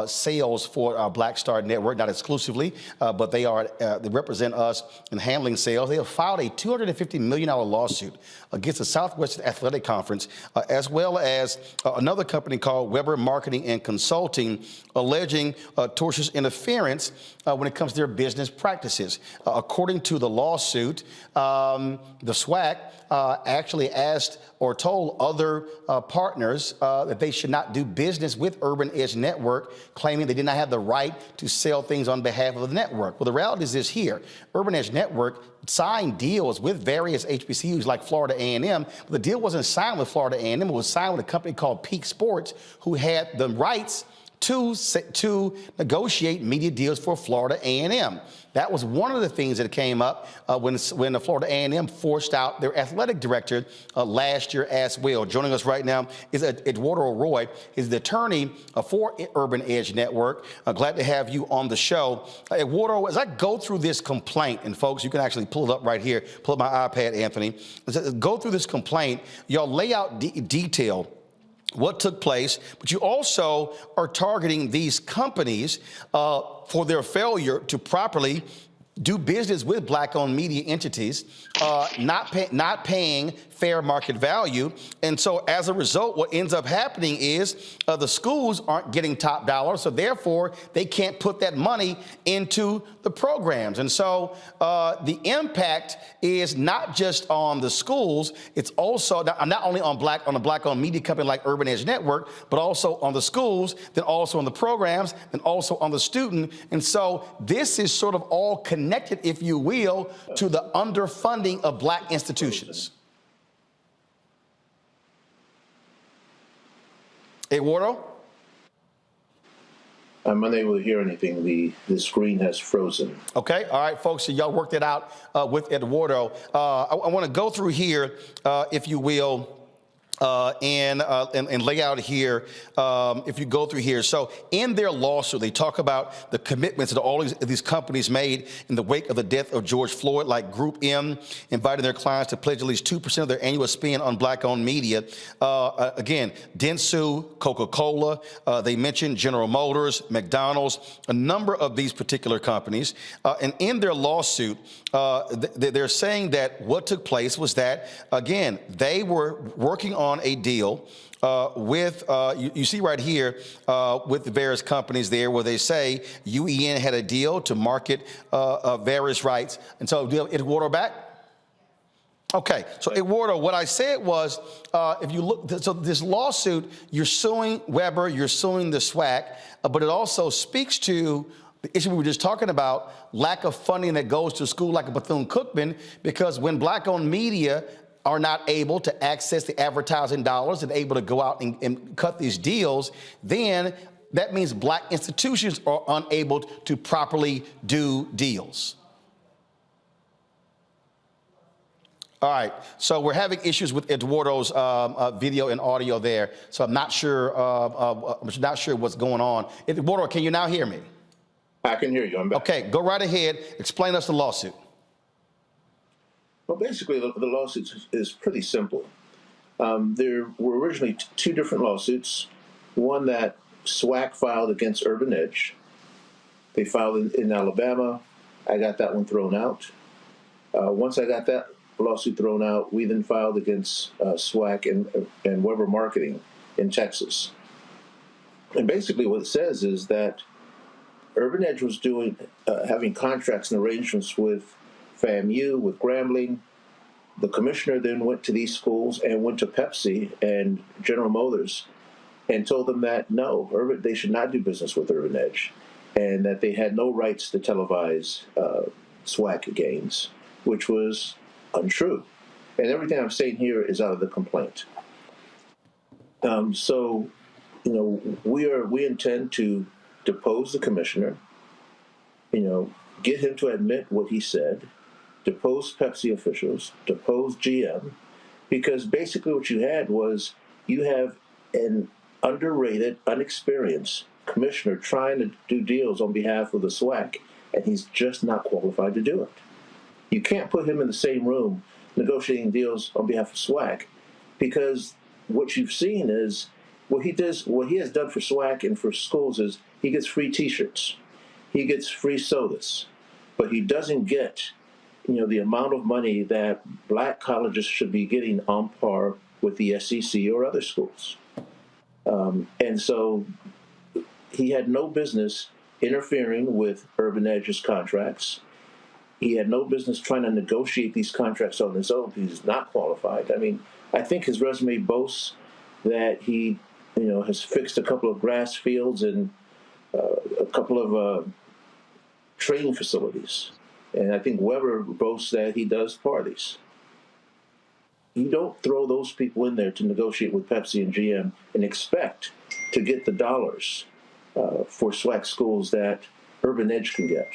sales for our Black Star Network, not exclusively, but they represent us in handling sales. They have filed a $250 million lawsuit against the Southwestern Athletic Conference, as well as another company called Weber Marketing and Consulting, alleging tortious interference when it comes to their business practices. According to the lawsuit, the SWAC actually asked or told other partners that they should not do business with Urban Edge Network, claiming they did not have the right to sell things on behalf of the network. Well, the reality is this here. Urban Edge Network signed deals with various HBCUs like Florida A&M, but the deal wasn't signed with Florida A&M. It was signed with a company called Peak Sports, who had the rights to negotiate media deals for Florida A&M. That was one of the things that came up when the Florida A&M forced out their athletic director last year as well. Joining us right now is Eduardo Roy. He's the attorney for Urban Edge Network. Glad to have you on the show. Eduardo, as I go through this complaint, and folks, you can actually pull it up right here, pull up my iPad, Anthony. As I go through this complaint, y'all lay out detail what took place, but you also are targeting these companies for their failure to properly do business with Black-owned media entities, not paying fair market value. And so as a result, what ends up happening is the schools aren't getting top dollar, so therefore they can't put that money into the programs. And so the impact is not just on the schools, it's also not only on a Black-owned media company like Urban Edge Network, but also on the schools, then also on the programs, then also on the student. And so this is sort of all connected, if you will, to the underfunding of Black institutions. Eduardo? I'm unable to hear anything. The screen has frozen. Okay. All right, folks. So y'all worked it out with Eduardo. I want to go through here, if you will, and lay out here, if you go through here. So in their lawsuit, they talk about the commitments that all these companies made in the wake of the death of George Floyd, like Group M, inviting their clients to pledge at least 2% of their annual spend on Black-owned media. Again, Dentsu, Coca-Cola, they mentioned General Motors, McDonald's, a number of these particular companies. And in their lawsuit, they're saying that what took place was that, again, they were working on a deal with, you see right here, with the various companies there where they say UEN had a deal to market various rights. And so, Eduardo back? Okay, so Eduardo, what I said was, if you look, so this lawsuit, you're suing Weber, you're suing the SWAC, but it also speaks to the issue we were just talking about, lack of funding that goes to a school like a Bethune-Cookman, because when Black-owned media are not able to access the advertising dollars and able to go out and cut these deals, then that means Black institutions are unable to properly do deals. All right, so we're having issues with Eduardo's video and audio there, so I'm not sure what's going on. Eduardo, can you now hear me? I can hear you. I'm back. Okay, go right ahead. Explain us the lawsuit. Well, basically, the lawsuit is pretty simple. There were originally two different lawsuits. One that SWAC filed against Urban Edge. They filed in Alabama. I got that one thrown out. Once I got that lawsuit thrown out, we then filed against SWAC and Weber Marketing in Texas. And basically what it says is that Urban Edge was having contracts and arrangements with FAMU, with Grambling. The commissioner then went to these schools and went to Pepsi and General Motors and told them that no, they should not do business with Urban Edge. and that they had no rights to televise SWAC games, which was untrue. And everything I'm saying here is out of the complaint. So, you know, we intend to depose the commissioner, you know, get him to admit what he said, depose Pepsi officials, depose GM, because basically what you had was you have an underrated, unexperienced commissioner trying to do deals on behalf of the SWAC, and he's just not qualified to do it. You can't put him in the same room negotiating deals on behalf of SWAC, because what you've seen is what he has done for SWAC and for schools is he gets free T-shirts, he gets free sodas, but he doesn't get, you know, the amount of money that black colleges should be getting on par with the SEC or other schools. And so he had no business interfering with Urban Edge's contracts. He had no business trying to negotiate these contracts on his own because he's not qualified. I mean, I think his resume boasts that he, you know, has fixed a couple of grass fields and a couple of training facilities. And I think Weber boasts that he does parties. You don't throw those people in there to negotiate with Pepsi and GM and expect to get the dollars for SWAC schools that Urban Edge can get.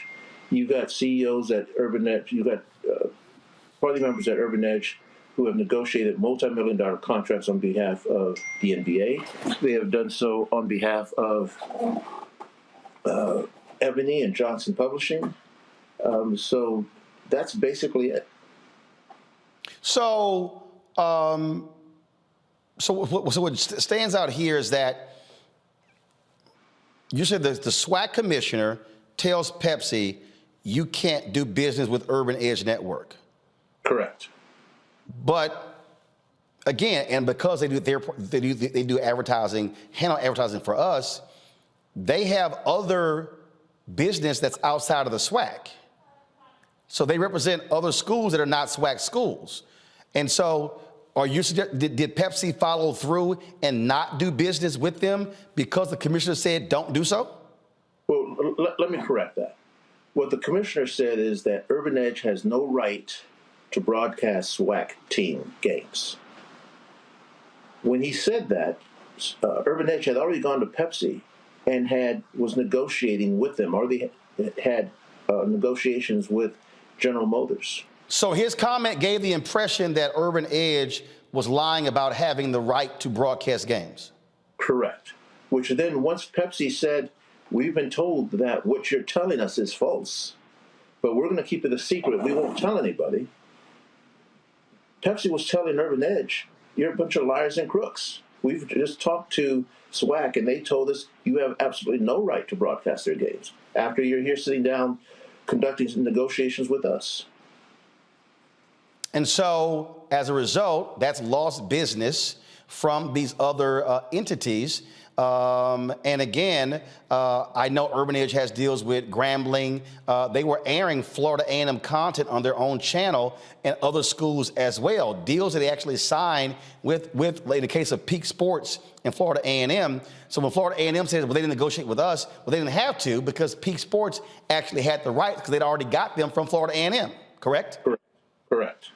You've got CEOs at Urban Edge, you've got party members at Urban Edge who have negotiated multi-million-dollar contracts on behalf of the NBA. They have done so on behalf of Ebony and Johnson Publishing. So that's basically it. So what stands out here is that you said the SWAC commissioner tells Pepsi you can't do business with Urban Edge Network. Correct. But again, and because they do advertising, handle advertising for us, they have other business that's outside of the SWAC. So they represent other schools that are not SWAC schools. And so did Pepsi follow through and not do business with them because the commissioner said don't do so? Well, let me correct that. What the commissioner said is that Urban Edge has no right to broadcast SWAC team games. When he said that, Urban Edge had already gone to Pepsi and was negotiating with them, already had negotiations with General Motors. So his comment gave the impression that Urban Edge was lying about having the right to broadcast games. Correct. Which then, once Pepsi said, we've been told that what you're telling us is false, but we're going to keep it a secret. We won't tell anybody. Pepsi was telling Urban Edge, you're a bunch of liars and crooks. We've just talked to SWAC, and they told us you have absolutely no right to broadcast their games after you're here sitting down conducting some negotiations with us. And so, as a result, that's lost business from these other entities. And again, I know Urban Edge has deals with Grambling. They were airing Florida A&M content on their own channel and other schools as well. Deals that they actually signed with in the case of Peak Sports and Florida A&M. So when Florida A&M says, well, they didn't negotiate with us, well, they didn't have to because Peak Sports actually had the rights because they'd already got them from Florida A&M, correct? Correct.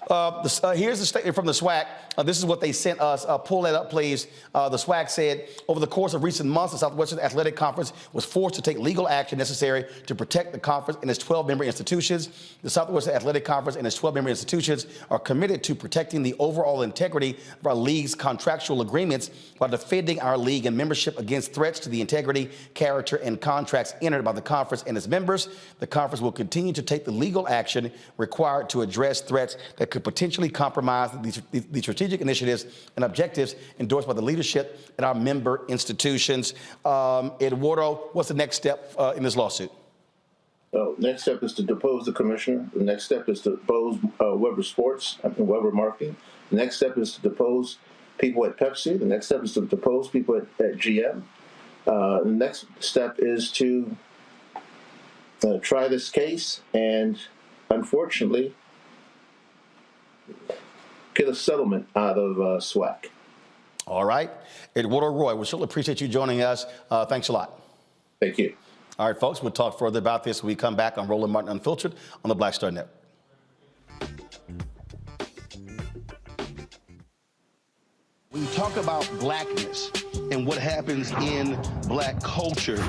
Here's the statement from the SWAC. This is what they sent us. Pull that up, please. The SWAC said, over the course of recent months, the Southwestern Athletic Conference was forced to take legal action necessary to protect the conference and its 12-member institutions. The Southwestern Athletic Conference and its 12-member institutions are committed to protecting the overall integrity of our league's contractual agreements while defending our league and membership against threats to the integrity, character, and contracts entered by the conference and its members. The conference will continue to take the legal action required to address threats that could potentially compromise the strategic initiatives and objectives endorsed by the leadership and our member institutions. Eduardo, what's the next step in this lawsuit? Next step is to depose the commissioner. The next step is to depose Weber Sports and Weber Marketing. The next step is to depose people at Pepsi. The next step is to depose people at GM. The next step is to try this case and, unfortunately, get a settlement out of SWAC. All right. Eduardo Roy, we certainly appreciate you joining us. Thanks a lot. Thank you. All right, folks, we'll talk further about this when we come back on Roland Martin Unfiltered on the Black Star Network. When you talk about blackness and what happens in black culture,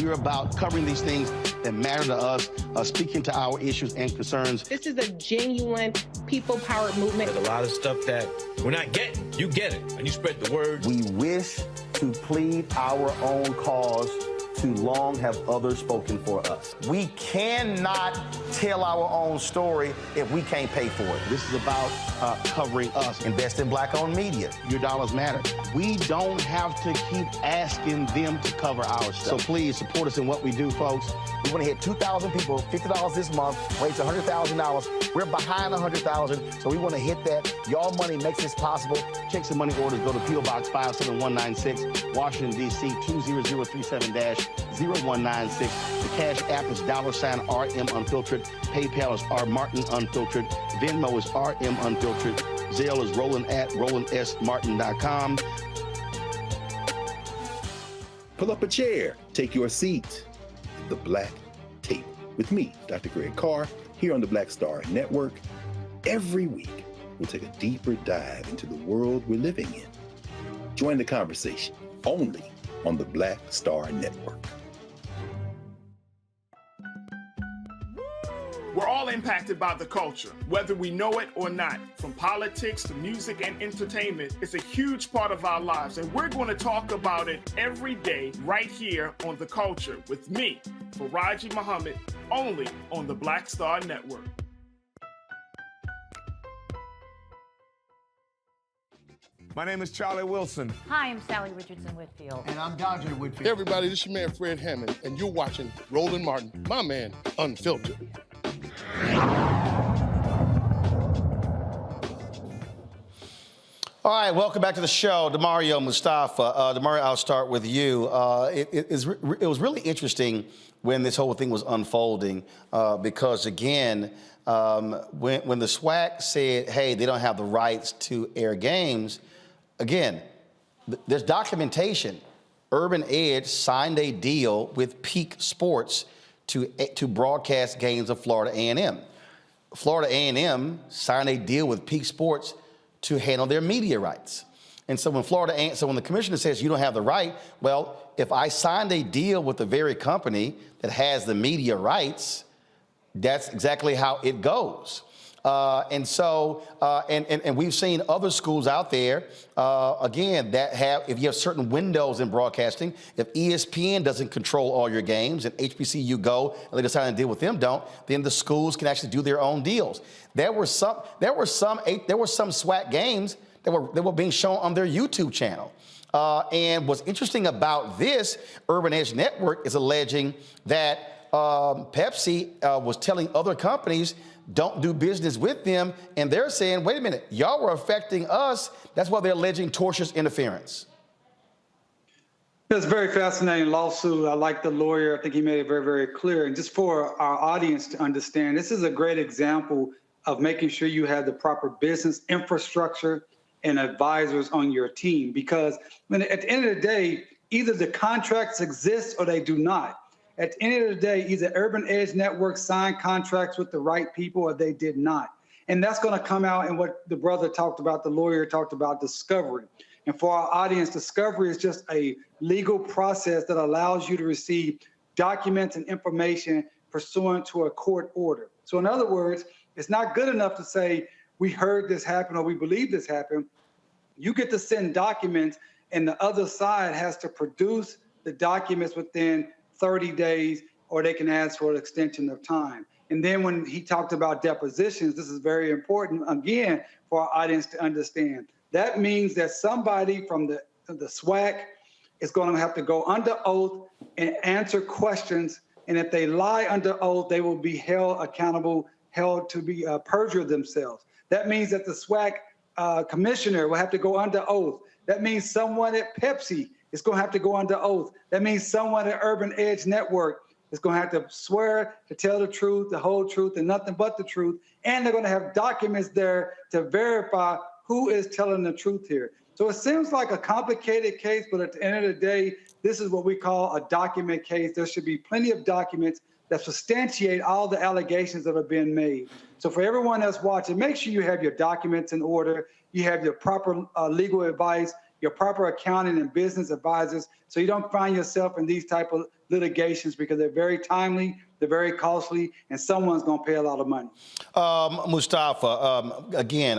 we're about covering these things that matter to us, speaking to our issues and concerns. This is a genuine people-powered movement. There's a lot of stuff that we're not getting. You get it, and you spread the word. We wish to plead our own cause. Too long have others spoken for us. We cannot tell our own story if we can't pay for it. This is about covering us. Invest in black-owned media. Your dollars matter. We don't have to keep asking them to cover our stuff. So please support us in what we do, folks. We want to hit 2,000 people, $50 this month, raise $100,000. We're behind 100,000, so we want to hit that. Y'all money makes this possible. Checks and money orders go to P.O. Box 57196, Washington, D.C. 20037-0196. The Cash App is $RM Unfiltered. PayPal is R Martin Unfiltered. Venmo is RM Unfiltered. Zelle is roland@rolandsmartin.com. Pull up a chair, take your seat at the Black Table with me, Dr. Greg Carr, here on the Black Star Network. Every week, we'll take a deeper dive into the world we're living in. Join the conversation only on the Black Star Network. We're all impacted by the culture, whether we know it or not. From politics to music and entertainment, it's a huge part of our lives, and we're going to talk about it every day right here on The Culture with me, Faraji Muhammad, only on the Black Star Network. My name is Charlie Wilson. Hi, I'm Sally Richardson Whitfield. And I'm Dodger Whitfield. Hey everybody, this is your man Fred Hammond, and you're watching Roland Martin, my man, Unfiltered. All right, welcome back to the show. Demario Mustafa. Demario, I'll start with you. It was really interesting when this whole thing was unfolding because, again, when the SWAC said, hey, they don't have the rights to air games, again, there's documentation. Urban Edge signed a deal with Peak Sports to broadcast games of Florida A&M. Florida A&M signed a deal with Peak Sports to handle their media rights. And so when the commissioner says you don't have the right, well, if I signed a deal with the very company that has the media rights, that's exactly how it goes. And we've seen other schools out there, again, that have, if you have certain windows in broadcasting, if ESPN doesn't control all your games and HBCU go and they decide to deal with them then the schools can actually do their own deals. There were some SWAC games that were being shown on their YouTube channel. And what's interesting about this, Urban Edge Network is alleging that Pepsi was telling other companies don't do business with them, and they're saying, wait a minute, y'all were affecting us. That's why they're alleging tortious interference. It's a very fascinating lawsuit. I like the lawyer. I think he made it very, very clear. And just for our audience to understand, this is a great example of making sure you have the proper business infrastructure and advisors on your team. Because at the end of the day, either the contracts exist or they do not. At the end of the day, either Urban Edge Network signed contracts with the right people or they did not. And that's going to come out in what the brother talked about, the lawyer talked about, discovery. And for our audience, discovery is just a legal process that allows you to receive documents and information pursuant to a court order. So in other words, it's not good enough to say, we heard this happen or we believe this happened. You get to send documents and the other side has to produce the documents within 30 days, or they can ask for an extension of time. And then when he talked about depositions, this is very important, again, for our audience to understand. That means that somebody from the SWAC is going to have to go under oath and answer questions. And if they lie under oath, they will be held accountable, held to be perjure themselves. That means that the SWAC commissioner will have to go under oath. That means someone at Pepsi is going to have to go under oath. That means someone at Urban Edge Network is going to have to swear to tell the truth, the whole truth, and nothing but the truth. And they're going to have documents there to verify who is telling the truth here. So it seems like a complicated case, but at the end of the day, This is what we call a document case. There should be plenty of documents that substantiate all the allegations that are being made. So for everyone that's watching, make sure you have your documents in order, you have your proper legal advice, your proper accounting and business advisors, so you don't find yourself in these type of litigations, because they're very timely, they're very costly, and someone's gonna pay a lot of money. Mustafa, again,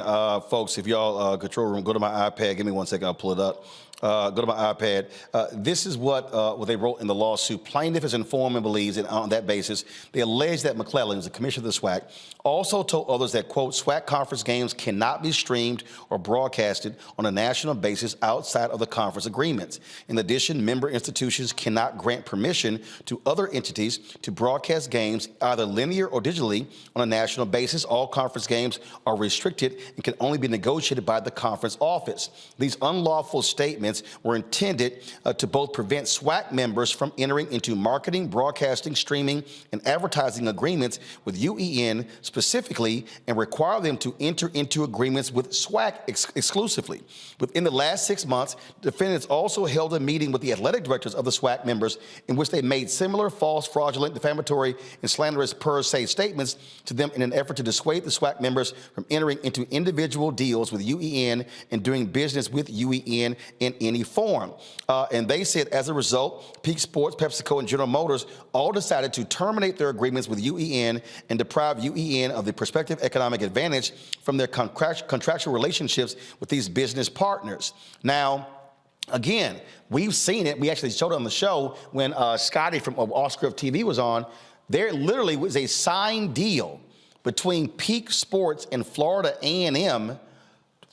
folks, if y'all control room, go to my iPad. Give me 1 second, I'll pull it up. Go to my iPad. This is what they wrote in the lawsuit. Plaintiff is informed and believes, and on that basis, they allege that McClellan, who's the commissioner of the SWAC, also told others that, quote, SWAC conference games cannot be streamed or broadcasted on a national basis outside of the conference agreements. In addition, member institutions cannot grant permission to other entities to broadcast games either linear or digitally on a national basis. All conference games are restricted and can only be negotiated by the conference office. These unlawful statements were intended to both prevent SWAC members from entering into marketing, broadcasting, streaming, and advertising agreements with UEN specifically, and require them to enter into agreements with SWAC exclusively. Within the last 6 months, defendants also held a meeting with the athletic directors of the SWAC members in which they made similar false, fraudulent, defamatory, and slanderous per se statements to them in an effort to dissuade the SWAC members from entering into individual deals with UEN and doing business with UEN in any form. And they said, as a result, Peak Sports, PepsiCo, and General Motors all decided to terminate their agreements with UEN and deprive UEN of the prospective economic advantage from their contractual relationships with these business partners. Now, again, we've seen it. We actually showed it on the show when Scotty from Off-Script TV was on. There literally was a signed deal between Peak Sports and Florida A&M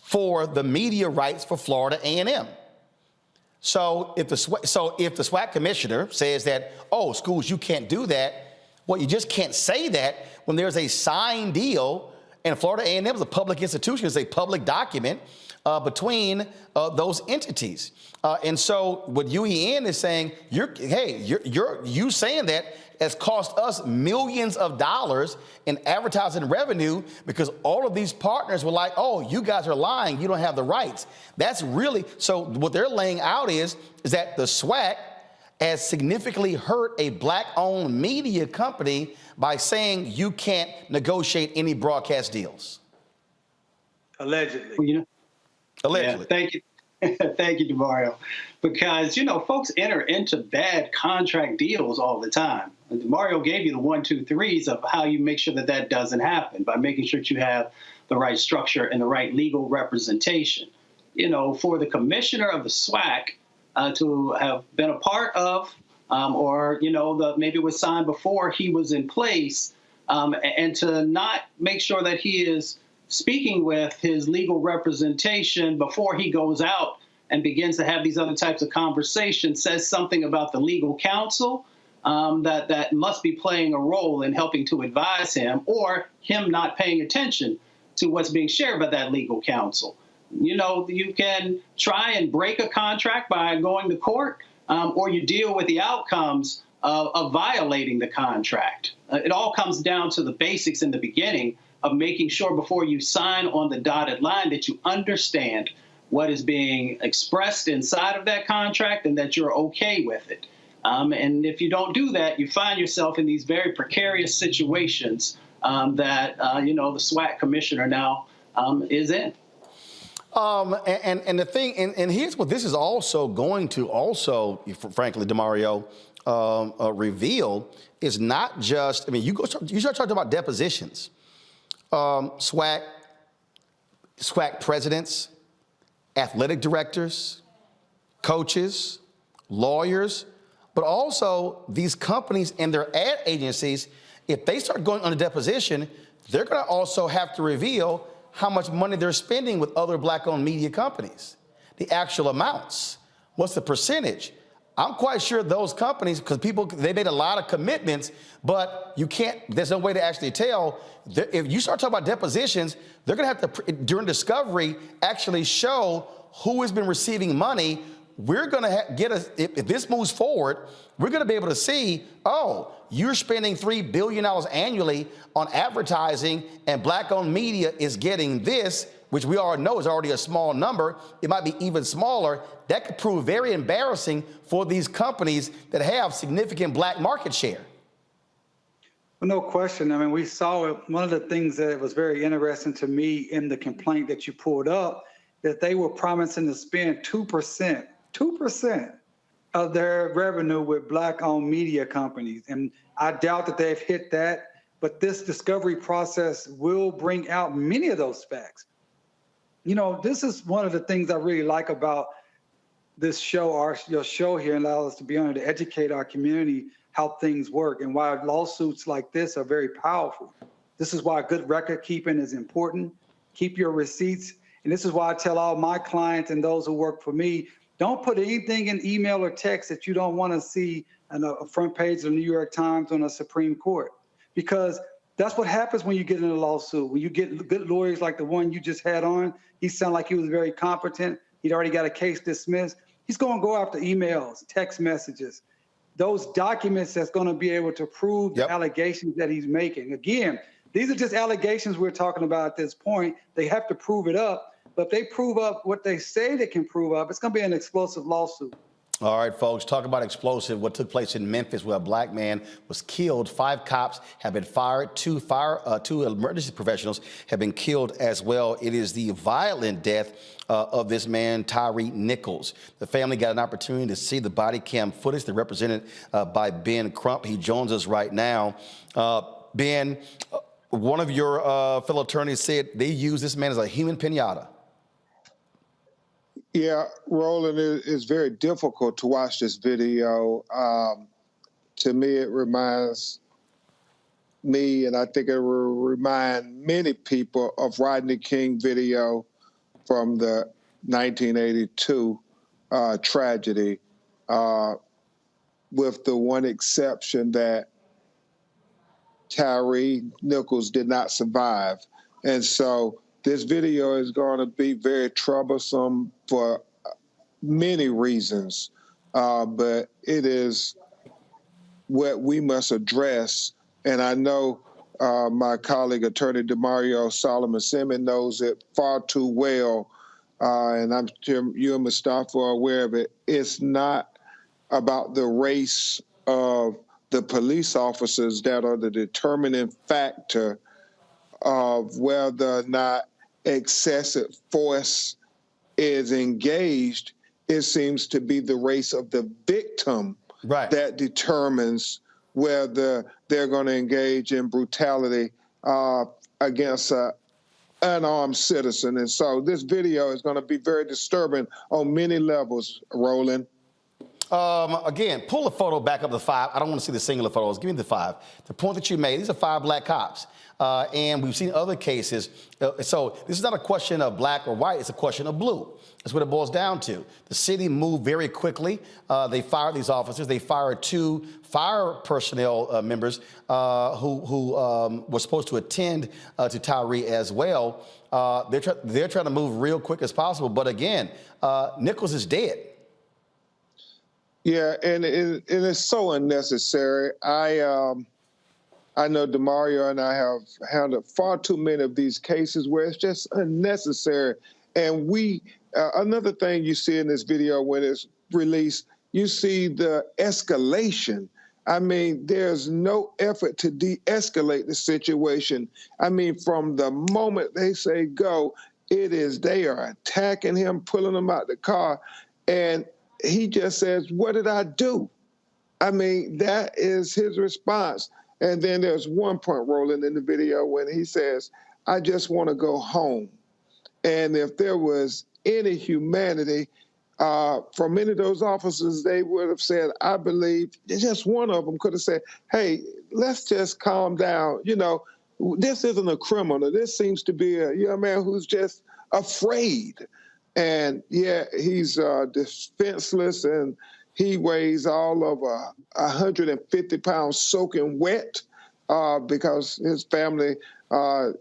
for the media rights for Florida A&M. So if the SWAC commissioner says that, oh, schools, you can't do that, well, you just can't say that when there's a signed deal, and Florida A&M is a public institution, it's a public document between those entities. And so what UEN is saying, you saying that has cost us millions of dollars in advertising revenue, because all of these partners were like, oh, you guys are lying, you don't have the rights. That's really, so what they're laying out is that the SWAC has significantly hurt a black-owned media company by saying you can't negotiate any broadcast deals. Allegedly. Well, Allegedly. Yeah, thank you. Thank you, DeMario. Because, folks enter into bad contract deals all the time. And DeMario gave you the 1, 2, 3s of how you make sure that that doesn't happen, by making sure that you have the right structure and the right legal representation. For the commissioner of the SWAC to have been a part of, or, maybe it was signed before he was in place, and to not make sure that he is speaking with his legal representation before he goes out and begins to have these other types of conversations, says something about the legal counsel that must be playing a role in helping to advise him, or him not paying attention to what's being shared by that legal counsel. You can try and break a contract by going to court, or you deal with the outcomes of violating the contract. It all comes down to the basics in the beginning of making sure before you sign on the dotted line that you understand what is being expressed inside of that contract and that you're okay with it. And if you don't do that, you find yourself in these very precarious situations that, the SWAC commissioner now is in. And the thing, and here's what this is also going to frankly, DeMario, reveal is not just, you start talking about depositions. SWAC presidents, athletic directors, coaches, lawyers, but also these companies and their ad agencies, if they start going on a deposition, they're going to also have to reveal how much money they're spending with other black-owned media companies, the actual amounts, what's the percentage. I'm quite sure those companies, because they made a lot of commitments, but there's no way to actually tell. If you start talking about depositions, they're going to have to, during discovery, actually show who has been receiving money. We're going to if this moves forward, we're going to be able to see, oh, you're spending $3 billion annually on advertising and black-owned media is getting this. which we all know is already a small number, it might be even smaller. That could prove very embarrassing for these companies that have significant black market share. Well, no question. I mean, we saw it. One of the things that was very interesting to me in the complaint that you pulled up, that they were promising to spend 2% of their revenue with black-owned media companies. And I doubt that they've hit that, but this discovery process will bring out many of those facts. You know, this is one of the things I really like about this show, your show here, and allow us to be able to educate our community how things work and why lawsuits like this are very powerful. This is why good record keeping is important. Keep your receipts. And this is why I tell all my clients and those who work for me, don't put anything in email or text that you don't want to see on a front page of the New York Times on a Supreme Court, because that's what happens when you get in a lawsuit. When you get good lawyers like the one you just had on, he sounded like he was very competent. He'd already got a case dismissed. He's going to go after emails, text messages, those documents that's going to be able to prove the allegations that he's making. Again, these are just allegations we're talking about at this point. They have to prove it up. But if they prove up what they say they can prove up, it's going to be an explosive lawsuit. All right, folks, talk about explosive. What took place in Memphis where a black man was killed. 5 cops have been fired. 2 emergency professionals have been killed as well. It is the violent death of this man, Tyree Nichols. The family got an opportunity to see the body cam footage. They're represented by Ben Crump. He joins us right now. Ben, one of your fellow attorneys said they use this man as a human pinata. Yeah, Roland, it's very difficult to watch this video. To me, it reminds me, and I think it will remind many people of Rodney King video from the 1982 tragedy, with the one exception that Tyree Nichols did not survive. And so this video is going to be very troublesome for many reasons, but it is what we must address. And I know my colleague, Attorney DeMario Solomon-Simmons, knows it far too well, and I'm sure you and Mustafa are aware of it. It's not about the race of the police officers that are the determining factor of whether or not excessive force is engaged. It seems to be the race of the victim that determines whether they're going to engage in brutality against an unarmed citizen. And so this video is going to be very disturbing on many levels, Roland. Again, pull the photo back up to 5. I don't want to see the singular photos. Give me the 5. The point that you made, these are 5 black cops. And we've seen other cases. So this is not a question of black or white. It's a question of blue. That's what it boils down to. The city moved very quickly. They fired these officers. They fired 2 fire personnel members who were supposed to attend to Tyree as well. They're trying to move real quick as possible. But again, Nichols is dead. Yeah, and it is so unnecessary. I know DeMario and I have handled far too many of these cases where it's just unnecessary. And another thing you see in this video when it's released, you see the escalation. I mean, there's no effort to de-escalate the situation. I mean, from the moment they say go, they are attacking him, pulling him out the car, and he just says, "What did I do?" I mean, that is his response. And then there's one point, Roland, in the video when he says, "I just want to go home." And if there was any humanity from any of those officers, they would have said, I believe, just one of them could have said, "Hey, let's just calm down. You know, this isn't a criminal. This seems to be a young man who's just afraid." And yeah, he's defenseless, and he weighs all of 150 pounds soaking wet because his family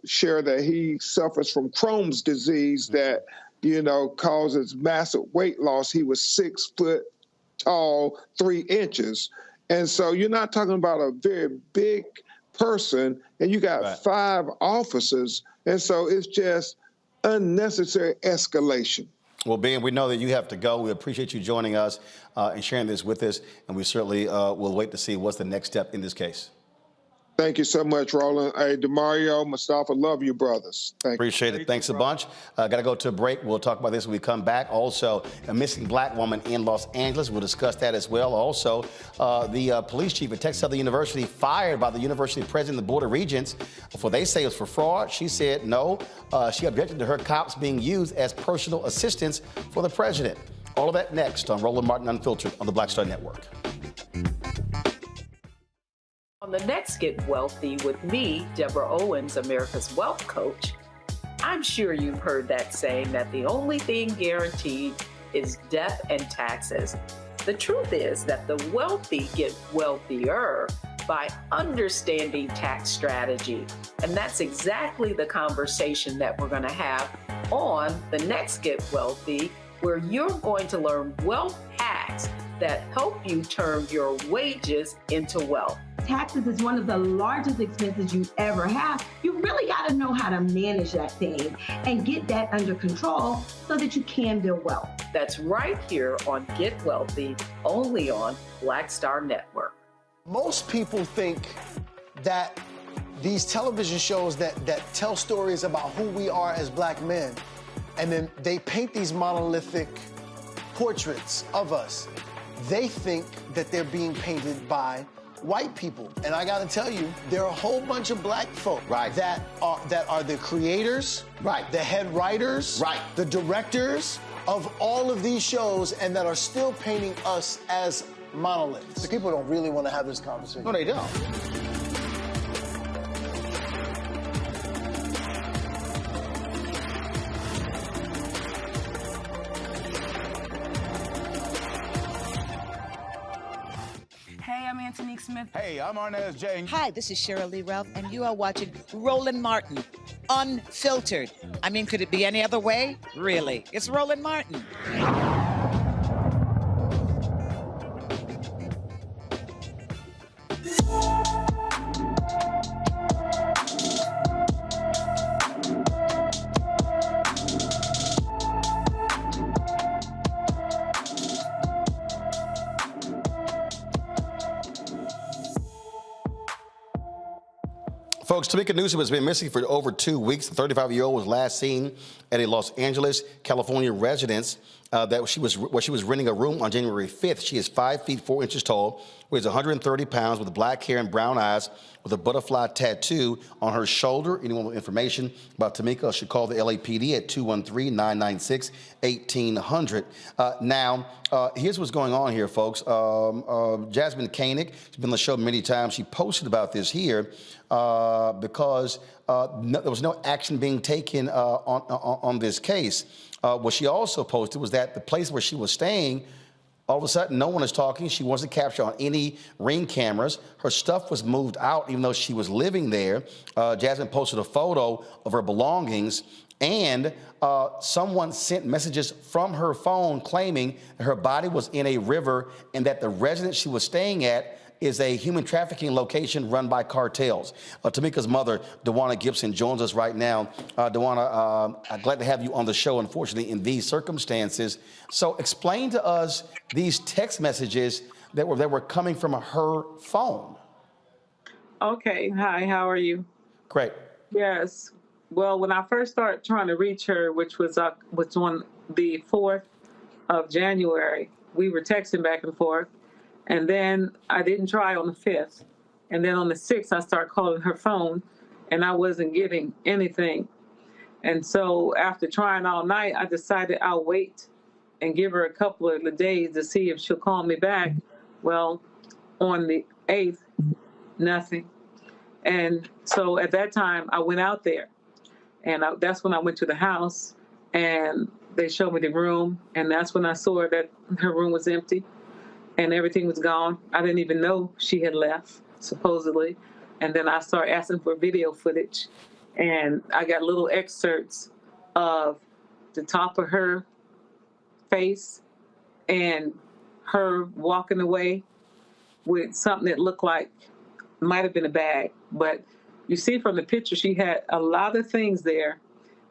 share that he suffers from Crohn's disease that, causes massive weight loss. He was 6 foot tall, 3 inches. And so you're not talking about a very big person, and you got 5 officers. And so it's just unnecessary escalation. Well, Ben, we know that you have to go. We appreciate you joining us and sharing this with us, and we certainly will wait to see what's the next step in this case. Thank you so much, Roland. Hey, DeMario, Mustafa, love you, brothers. Appreciate it. Thanks a bunch. Got to go to a break. We'll talk about this when we come back. Also, a missing black woman in Los Angeles. We'll discuss that as well. Also, the police chief at Texas Southern University fired by the university president of the Board of Regents for they say it was for fraud. She said no. She objected to her cops being used as personal assistants for the president. All of that next on Roland Martin Unfiltered on the Black Star Network. On the next Get Wealthy with me, Deborah Owens, America's Wealth Coach, I'm sure you've heard that saying that the only thing guaranteed is death and taxes. The truth is that the wealthy get wealthier by understanding tax strategy. And that's exactly the conversation that we're going to have on the next Get Wealthy, where you're going to learn wealth hacks that help you turn your wages into wealth. Taxes is one of the largest expenses you ever have. You really got to know how to manage that thing and get that under control so that you can build wealth. That's right here on Get Wealthy, only on Black Star Network. Most people think that these television shows that tell stories about who we are as black men, and then they paint these monolithic portraits of us. They think that they're being painted by white people. And I gotta tell you, there are a whole bunch of black folk that are the creators, the head writers, the directors of all of these shows, and that are still painting us as monoliths. The people don't really want to have this conversation. No, they don't. Hey, I'm Antonique Smith. Hey, I'm Arnez J. Hi, this is Cheryl Lee Ralph, and you are watching Roland Martin, Unfiltered. I mean, could it be any other way? Really? It's Roland Martin. Folks, Tamika Newsome has been missing for over 2 weeks. The 35-year-old was last seen at a Los Angeles, California residence where she was renting a room on January 5th. She is 5 feet 4 inches tall, weighs 130 pounds, with black hair and brown eyes, with a butterfly tattoo on her shoulder. Anyone with information about Tamika should call the LAPD at 213-996-1800. Now, here's what's going on here, folks. Jasmyne Cannick, she's been on the show many times. She posted about this here because there was no action being taken on this case. What she also posted was that the place where she was staying, all of a sudden, no one is talking. She wasn't captured on any Ring cameras. Her stuff was moved out, even though she was living there. Jasmyne posted a photo of her belongings, and someone sent messages from her phone claiming that her body was in a river and that the residence she was staying at is a human trafficking location run by cartels. Tamika's mother, DeWanna Gibson, joins us right now. DeWanna, I'm glad to have you on the show, unfortunately, in these circumstances. So explain to us these text messages that were coming from her phone. Okay. Hi, how are you? Great. Yes. Well, when I first started trying to reach her, which was on the 4th of January, we were texting back and forth. And then I didn't try on the 5th. And then on the 6th, I started calling her phone, and I wasn't getting anything. And so after trying all night, I decided I'll wait and give her a couple of the days to see if she'll call me back. Well, on the 8th, nothing. And so at that time, I went out there. And that's when I went to the house, and they showed me the room. And that's when I saw that her room was empty. And everything was gone. I didn't even know she had left, supposedly. And then I started asking for video footage. And I got little excerpts of the top of her face and her walking away with something that looked like, might have been a bag. But you see from the picture, she had a lot of things there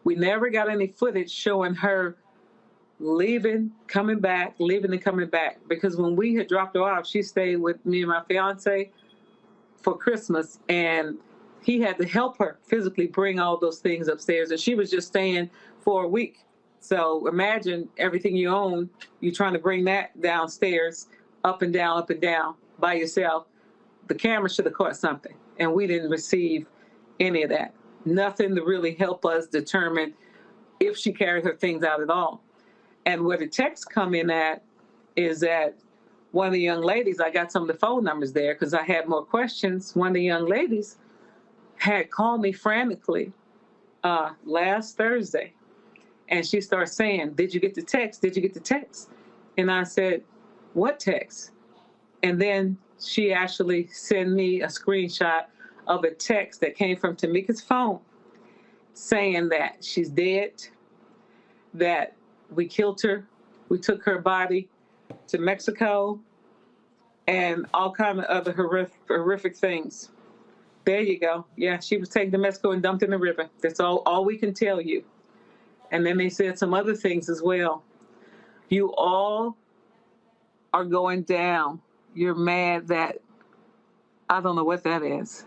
We never got any footage showing her leaving, coming back, leaving and coming back. Because when we had dropped her off, she stayed with me and my fiance for Christmas, and he had to help her physically bring all those things upstairs, and she was just staying for a week. So imagine everything you own, you're trying to bring that downstairs, up and down by yourself. The camera should have caught something, and we didn't receive any of that. Nothing to really help us determine if she carried her things out at all. And where the texts come in at is that one of the young ladies, I got some of the phone numbers there because I had more questions. One of the young ladies had called me frantically last Thursday. And she started saying, "Did you get the text? Did you get the text?" And I said, "What text?" And then she actually sent me a screenshot of a text that came from Tamika's phone saying that she's dead, that we killed her, we took her body to Mexico, and all kind of other horrific things. There you go. Yeah, she was taken to Mexico and dumped in the river. That's all we can tell you. And then they said some other things as well. You all are going down. You're mad that, I don't know what that is.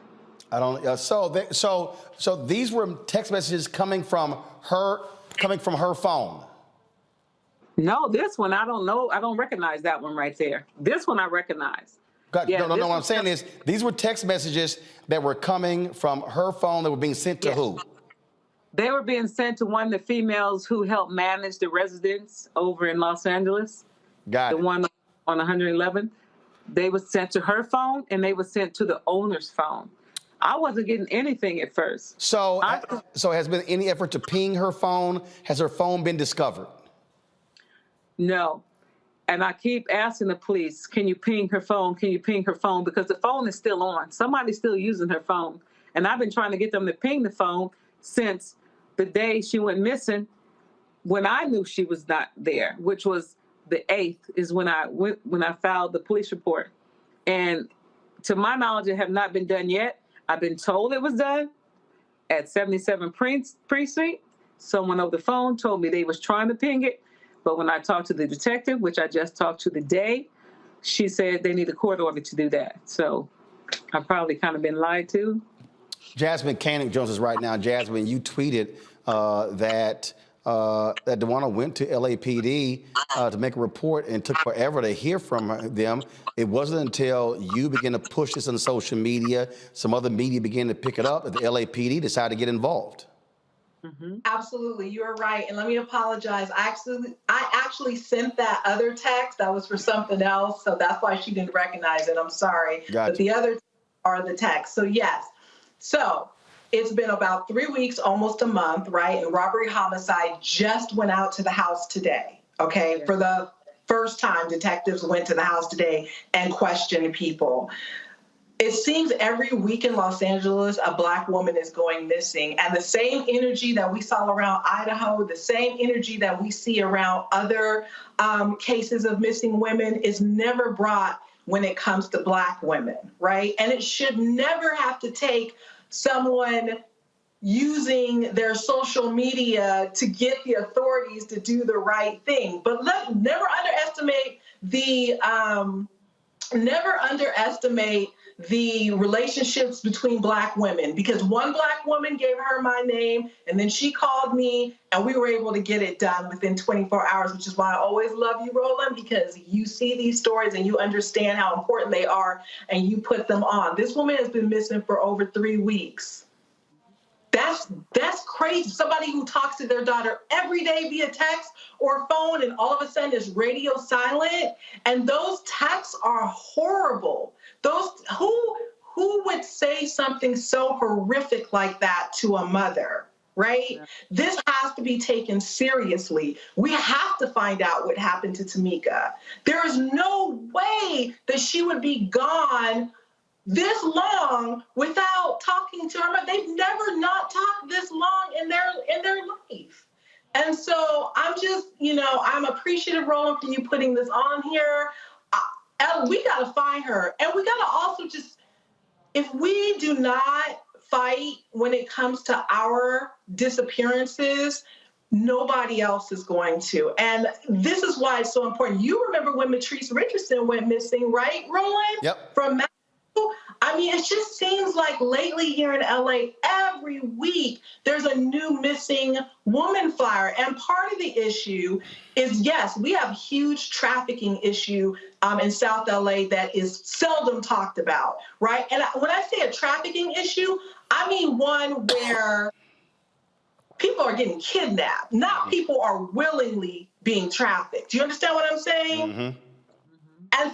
I don't. So these were text messages coming from her phone. No, this one I don't know. I don't recognize that one right there. This one I recognize. Yeah, no. What I'm saying is these were text messages that were coming from her phone that were being sent to who? They were being sent to one of the females who helped manage the residence over in Los Angeles. Got it. The one on 111. They were sent to her phone, and they were sent to the owner's phone. I wasn't getting anything at first. So has been any effort to ping her phone? Has her phone been discovered? No. And I keep asking the police, can you ping her phone? Can you ping her phone? Because the phone is still on. Somebody's still using her phone. And I've been trying to get them to ping the phone since the day she went missing, when I knew she was not there, which was the 8th, is when I filed the police report. And to my knowledge, it have not been done yet. I've been told it was done at 77 Precinct. Someone over the phone told me they was trying to ping it. But when I talked to the detective, which I just talked to today, she said they need a court order to do that. So I've probably kind of been lied to. Jasmyne Cannick joins us right now. Jasmine, you tweeted that DeWanna went to LAPD to make a report and took forever to hear from them. It wasn't until you began to push this on social media, some other media began to pick it up, that the LAPD decided to get involved. Mm-hmm. Absolutely, you are right. And let me apologize. I actually sent that other text that was for something else, so that's why she didn't recognize it. I'm sorry. Gotcha. But the other are the texts. So yes. So it's been about 3 weeks, almost a month, right? And robbery homicide just went out to the house today. Okay, for the first time, detectives went to the house today and questioned people. It seems every week in Los Angeles, a Black woman is going missing. And the same energy that we saw around Idaho, the same energy that we see around other cases of missing women is never brought when it comes to Black women, right? And it should never have to take someone using their social media to get the authorities to do the right thing. But never underestimate the relationships between Black women, because one Black woman gave her my name and then she called me and we were able to get it done within 24 hours, which is why I always love you, Roland, because you see these stories and you understand how important they are and you put them on. This woman has been missing for over 3 weeks. That's crazy. Somebody who talks to their daughter every day via text or phone, and all of a sudden is radio silent. And those texts are horrible. Who would say something so horrific like that to a mother, right? Yeah. This has to be taken seriously. We have to find out what happened to Tamika. There is no way that she would be gone this long without talking to her mother. They've never not talked this long in their life. And so I'm just, I'm appreciative, Roland, for you putting this on here. We got to find her. And we got to also just, if we do not fight when it comes to our disappearances, nobody else is going to. And this is why it's so important. You remember when Matrice Richardson went missing, right, Roland? Yep. From I mean, it just seems like lately here in LA, every week there's a new missing woman flyer. And part of the issue is, yes, we have a huge trafficking issue in South LA that is seldom talked about, right? And when I say a trafficking issue, I mean one where people are getting kidnapped, not people are willingly being trafficked. Do you understand what I'm saying? Mm-hmm.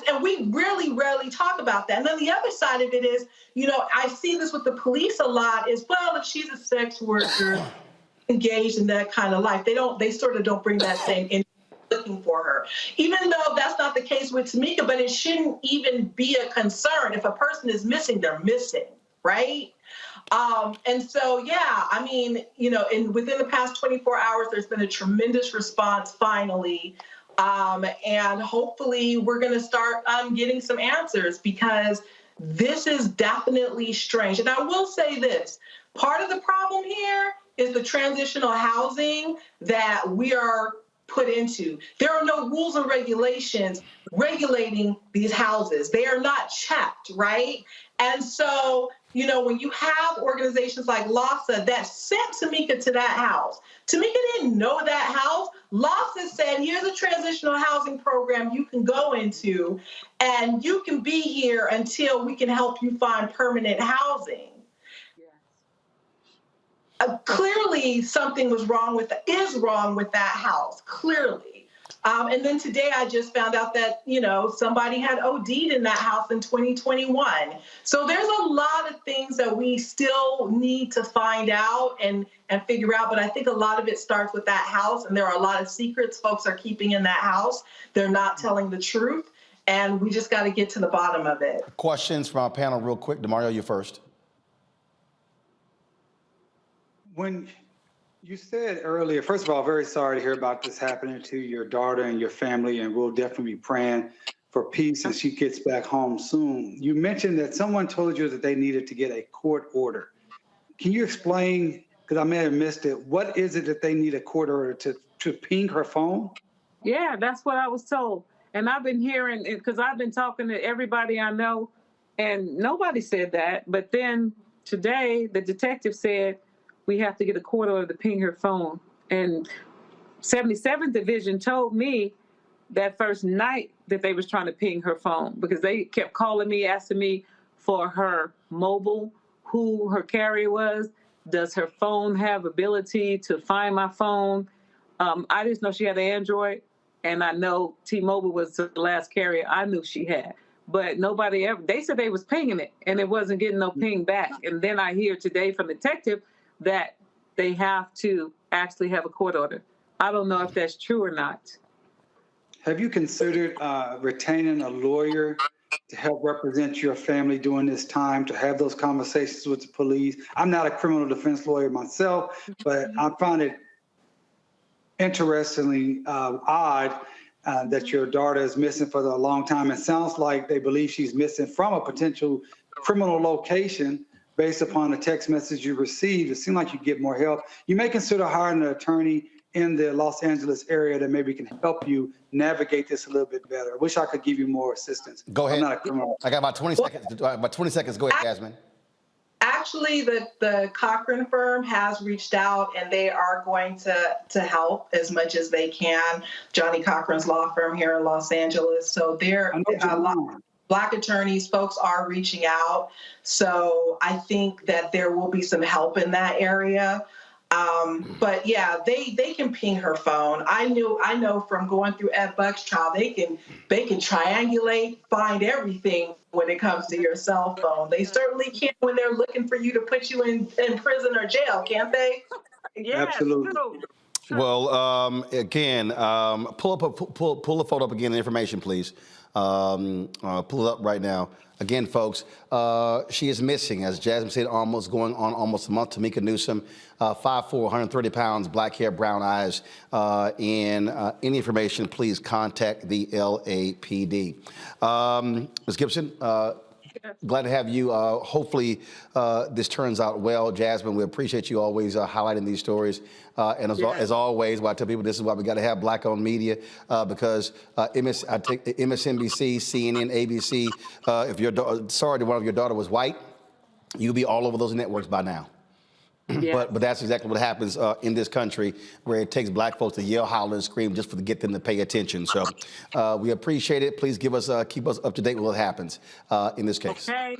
And we really rarely talk about that. And then the other side of it is, you know, I see this with the police a lot is, well, if she's a sex worker engaged in that kind of life, they sort of don't bring that same in looking for her. Even though that's not the case with Tamika, but it shouldn't even be a concern. If a person is missing, they're missing, right? And so, yeah, I mean, you know, within the past 24 hours, there's been a tremendous response finally. And hopefully we're going to start getting some answers, because this is definitely strange. And I will say this, part of the problem here is the transitional housing that we are put into. There are no rules and regulations regulating these houses. They are not checked, right? And so, you know, when you have organizations like LAHSA that sent Tamika to that house, Tamika didn't know that house. LAHSA said, here's a transitional housing program you can go into, and you can be here until we can help you find permanent housing. Clearly, something is wrong with that house, clearly. And then today I just found out that, you know, somebody had OD'd in that house in 2021. So there's a lot of things that we still need to find out and figure out. But I think a lot of it starts with that house. And there are a lot of secrets folks are keeping in that house. They're not telling the truth. And we just got to get to the bottom of it. Questions from our panel real quick. DeMario, you first. When you said earlier, first of all, very sorry to hear about this happening to your daughter and your family, and we'll definitely be praying for peace and she gets back home soon. You mentioned that someone told you that they needed to get a court order. Can you explain, because I may have missed it, what is it that they need a court order to ping her phone? Yeah, that's what I was told. And I've been hearing, because I've been talking to everybody I know, and nobody said that. But then today, the detective said, we have to get a court order to ping her phone. And 77th Division told me that first night that they was trying to ping her phone, because they kept calling me, asking me for her mobile, who her carrier was. Does her phone have ability to find my phone? I just know she had an Android, and I know T-Mobile was the last carrier I knew she had. But nobody ever, they said they was pinging it, and it wasn't getting no ping back. And then I hear today from the detective that they have to actually have a court order. I don't know if that's true or not. Have you considered retaining a lawyer to help represent your family during this time, to have those conversations with the police? I'm not a criminal defense lawyer myself, but I find it interestingly odd that your daughter is missing for a long time. It sounds like they believe she's missing from a potential criminal location based upon the text message you received. It seems like you get more help. You may consider hiring an attorney in the Los Angeles area that maybe can help you navigate this a little bit better. I wish I could give you more assistance. Go ahead. I'm not a criminal. I got about 20 seconds. About 20 seconds. Go ahead, Jasmine. Actually, the Cochran firm has reached out, and they are going to help as much as they can. Johnny Cochran's law firm here in Los Angeles. So they're a lot. Black attorneys, folks are reaching out. So I think that there will be some help in that area. But yeah, they can ping her phone. I know from going through Ed Buck's trial, they can triangulate, find everything when it comes to your cell phone. They certainly can when they're looking for you to put you in prison or jail, can't they? Yeah, absolutely. Well, again, pull the photo up again, the information, please. Pull it up right now. Again, folks, she is missing, as Jasmine said, almost going on almost a month. Tamika Newsome, 5'4", 130 pounds, black hair, brown eyes. Any information, please contact the LAPD. Ms. Gibson, Glad to have you. Hopefully, this turns out well. Jasmine, we appreciate you always highlighting these stories. And as always, I tell people this is why we got to have Black-owned media because MSNBC, CNN, ABC, if one of your daughter was white, you'd be all over those networks by now. Yes. But that's exactly what happens in this country, where it takes Black folks to yell, holler, and scream just to get them to pay attention. So we appreciate it. Please keep us up to date with what happens in this case. Okay.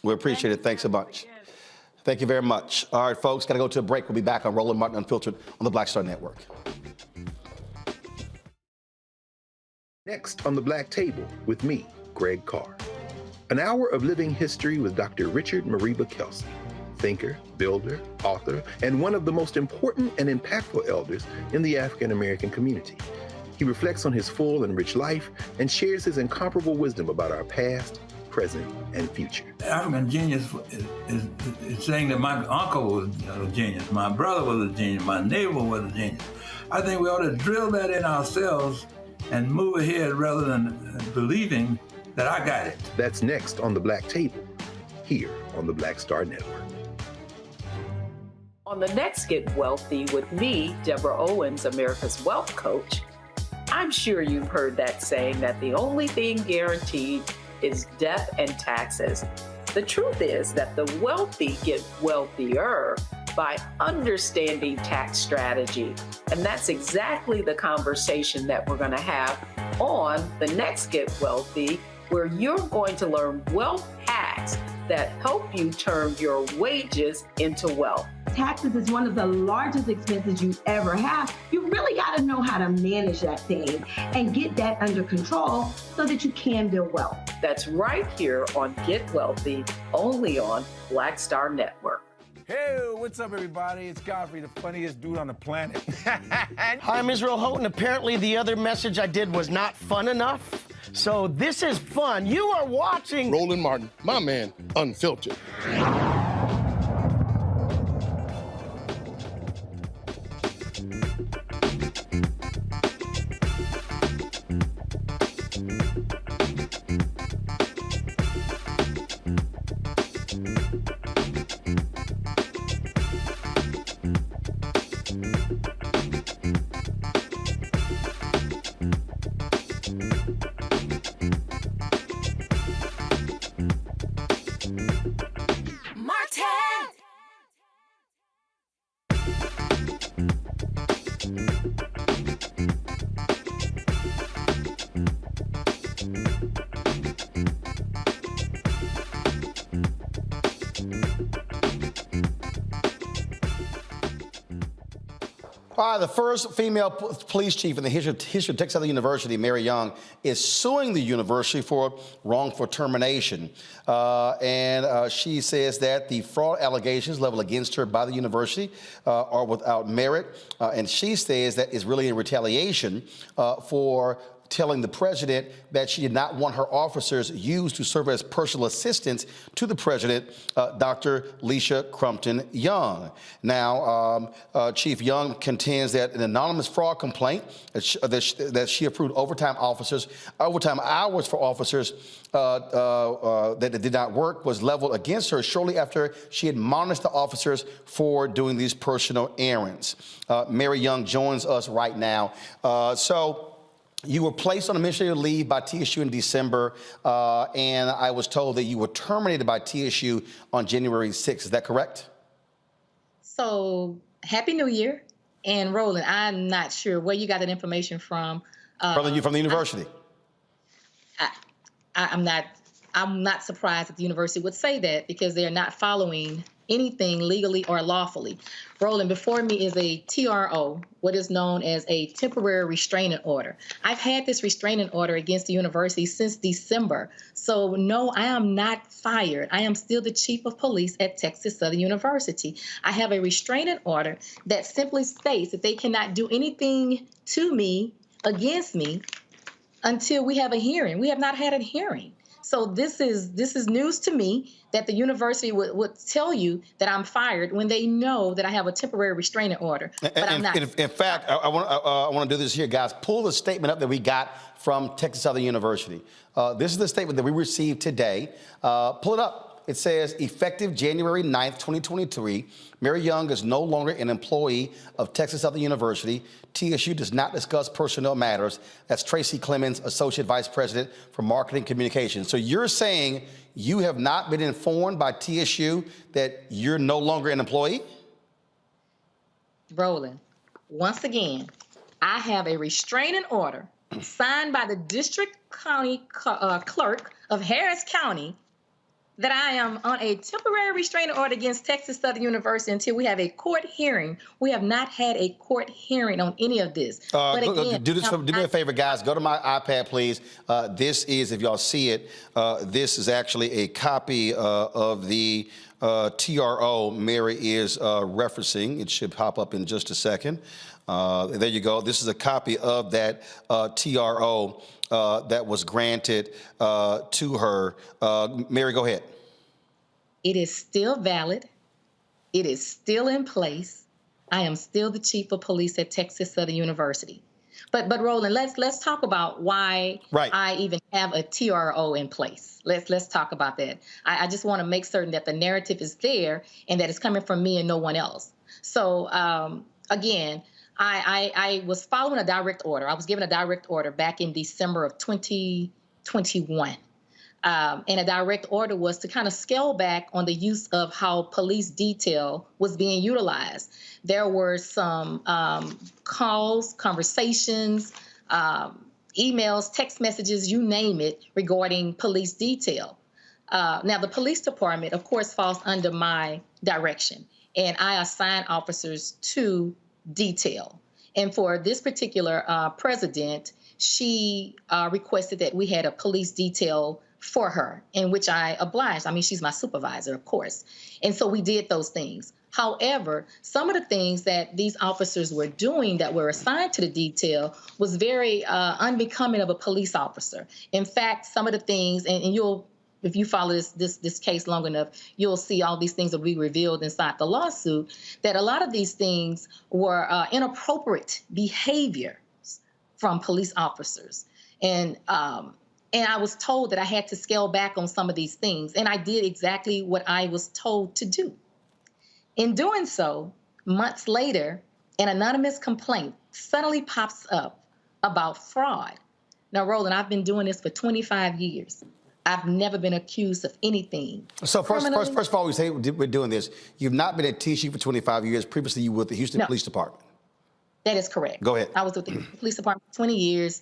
We appreciate it. Thanks so much. Thank you very much. All right, folks, got to go to a break. We'll be back on Roland Martin Unfiltered on the Black Star Network. Next on the Black Table with me, Greg Carr. An hour of living history with Dr. Richard Mariba Kelsey, thinker, builder, author, and one of the most important and impactful elders in the African American community. He reflects on his full and rich life and shares his incomparable wisdom about our past, present, and future. African genius is saying that my uncle was a genius, my brother was a genius, my neighbor was a genius. I think we ought to drill that in ourselves and move ahead rather than believing that I got it. That's next on the Black Table, here on the Black Star Network. On the next Get Wealthy with me, Deborah Owens, America's Wealth Coach, I'm sure you've heard that saying that the only thing guaranteed is death and taxes. The truth is that the wealthy get wealthier by understanding tax strategy. And that's exactly the conversation that we're going to have on the next Get Wealthy, where you're going to learn wealth hacks that help you turn your wages into wealth. Taxes is one of the largest expenses you ever have. You really got to know how to manage that thing and get that under control so that you can build wealth. That's right here on Get Wealthy, only on Black Star Network. Hey, what's up, everybody? It's Godfrey, the funniest dude on the planet. Hi, I'm Israel Houghton. Apparently, the other message I did was not fun enough. So this is fun. You are watching Roland Martin, my man, Unfiltered. The first female police chief in the history of Texas Southern University, Mary Young, is suing the university for wrongful termination. She says that the fraud allegations leveled against her by the university are without merit. And she says that is really in retaliation for telling the president that she did not want her officers used to serve as personal assistants to the president, Dr. Leisha Crumpton Young. Now, Chief Young contends that an anonymous fraud complaint that she approved overtime hours for officers that did not work was leveled against her shortly after she admonished the officers for doing these personal errands. Mary Young joins us right now. You were placed on administrative leave by TSU in December, and I was told that you were terminated by TSU on January 6th. Is that correct? So, Happy New Year. And Roland, I'm not sure where you got that information from. From the university. I'm not surprised that the university would say that because they are not following anything legally or lawfully. Roland, before me is a TRO, what is known as a temporary restraining order. I've had this restraining order against the university since December. So no, I am not fired. I am still the chief of police at Texas Southern University. I have a restraining order that simply states that they cannot do anything to me, against me, until we have a hearing. We have not had a hearing. So this is news to me that the university would tell you that I'm fired when they know that I have a temporary restraining order. But I'm not. In fact, I want to do this here, guys. Pull the statement up that we got from Texas Southern University. This is the statement that we received today. Pull it up. It says, effective January 9th, 2023, Mary Young is no longer an employee of Texas Southern University. TSU does not discuss personnel matters. That's Tracy Clemens, Associate Vice President for Marketing Communications. So you're saying you have not been informed by TSU that you're no longer an employee? Roland, once again, I have a restraining order signed by the District County Clerk of Harris County that I am on a temporary restraining order against Texas Southern University until we have a court hearing. We have not had a court hearing on any of this. But again, do me a favor, guys. Go to my iPad, please. This is, if y'all see it, this is actually a copy of the TRO Mary is referencing. It should pop up in just a second. There you go. This is a copy of that TRO that was granted to her. Mary, go ahead. It is still valid. It is still in place. I am still the chief of police at Texas Southern University. But Roland, let's talk about why I even have a TRO in place. Let's talk about that. I just want to make certain that the narrative is there and that it's coming from me and no one else. So again, I was following a direct order. I was given a direct order back in December of 2021. And a direct order was to kind of scale back on the use of how police detail was being utilized. There were some calls, conversations, emails, text messages, you name it, regarding police detail. Now, the police department, of course, falls under my direction, and I assign officers to detail. And for this particular president, she requested that we had a police detail for her, in which I obliged. I mean, she's my supervisor, of course. And so we did those things. However, some of the things that these officers were doing that were assigned to the detail was very unbecoming of a police officer. In fact, some of the things, and you'll, if you follow this case long enough, you'll see all these things will be revealed inside the lawsuit, that a lot of these things were inappropriate behavior from police officers. And I was told that I had to scale back on some of these things. And I did exactly what I was told to do. In doing so, months later, an anonymous complaint suddenly pops up about fraud. Now, Roland, I've been doing this for 25 years. I've never been accused of anything. So first of all, we say we're doing this. You've not been at TSU for 25 years. Previously, you were with the Houston Police Department. That is correct. Go ahead. I was with the police department for 20 years.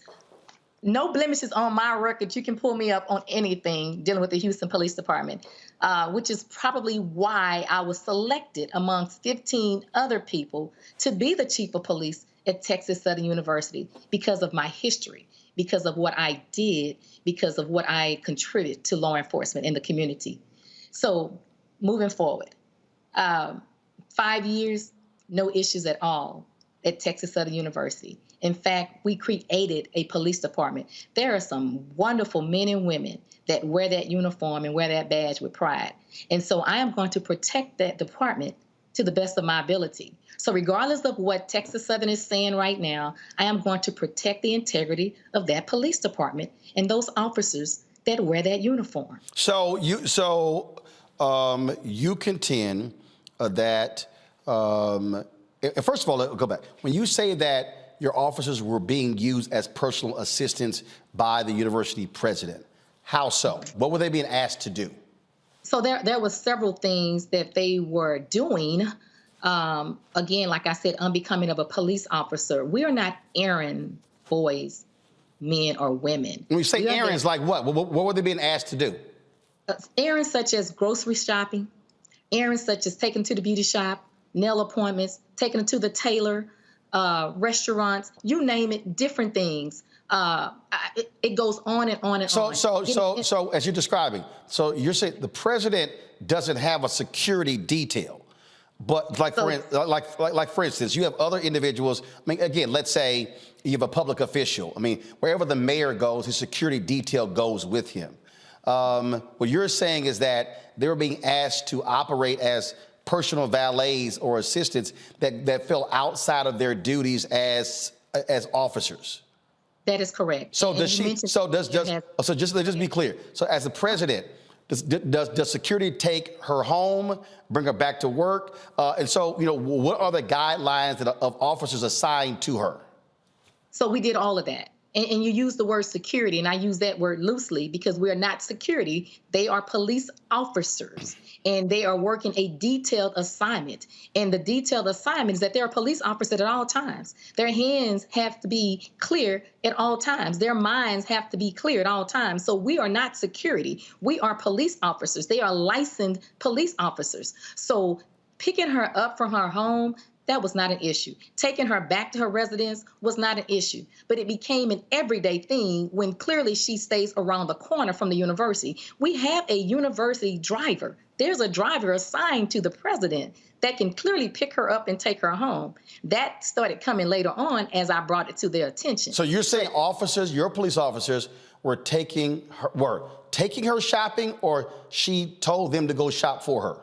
No blemishes on my record. You can pull me up on anything dealing with the Houston Police Department, which is probably why I was selected amongst 15 other people to be the chief of police at Texas Southern University because of my history, because of what I did, because of what I contributed to law enforcement in the community. So moving forward, 5 years, no issues at all at Texas Southern University. In fact, we created a police department. There are some wonderful men and women that wear that uniform and wear that badge with pride. And so I am going to protect that department to the best of my ability. So regardless of what Texas Southern is saying right now, I am going to protect the integrity of that police department and those officers that wear that uniform. So you contend that, first of all, go back. When you say that your officers were being used as personal assistants by the university president, how so? What were they being asked to do? So there was several things that they were doing. Again, like I said, unbecoming of a police officer. We are not errand boys, men or women. When you say errands, like what? What were they being asked to do? Errands such as grocery shopping, errands such as taking to the beauty shop, nail appointments, taking them to the tailor, restaurants, you name it, different things. It goes on and on and on. So as you're describing, so you're saying the president doesn't have a security detail, but for instance, you have other individuals. I mean, again, let's say you have a public official. I mean, wherever the mayor goes, his security detail goes with him. What you're saying is that they were being asked to operate as personal valets or assistants that fell outside of their duties as officers. That is correct. So does she? So just be clear. So as the president, does security take her home, bring her back to work? And so, what are the guidelines of officers assigned to her? So we did all of that. And you use the word security, and I use that word loosely because we are not security. They are police officers, and they are working a detailed assignment. And the detailed assignment is that they're a police officer at all times. Their hands have to be clear at all times. Their minds have to be clear at all times. So we are not security. We are police officers. They are licensed police officers. So picking her up from her home, that was not an issue. Taking her back to her residence was not an issue, but it became an everyday thing when clearly she stays around the corner from the university. We have a university driver. There's a driver assigned to the president that can clearly pick her up and take her home. That started coming later on as I brought it to their attention. So you're saying officers, your police officers, were taking her shopping, or she told them to go shop for her?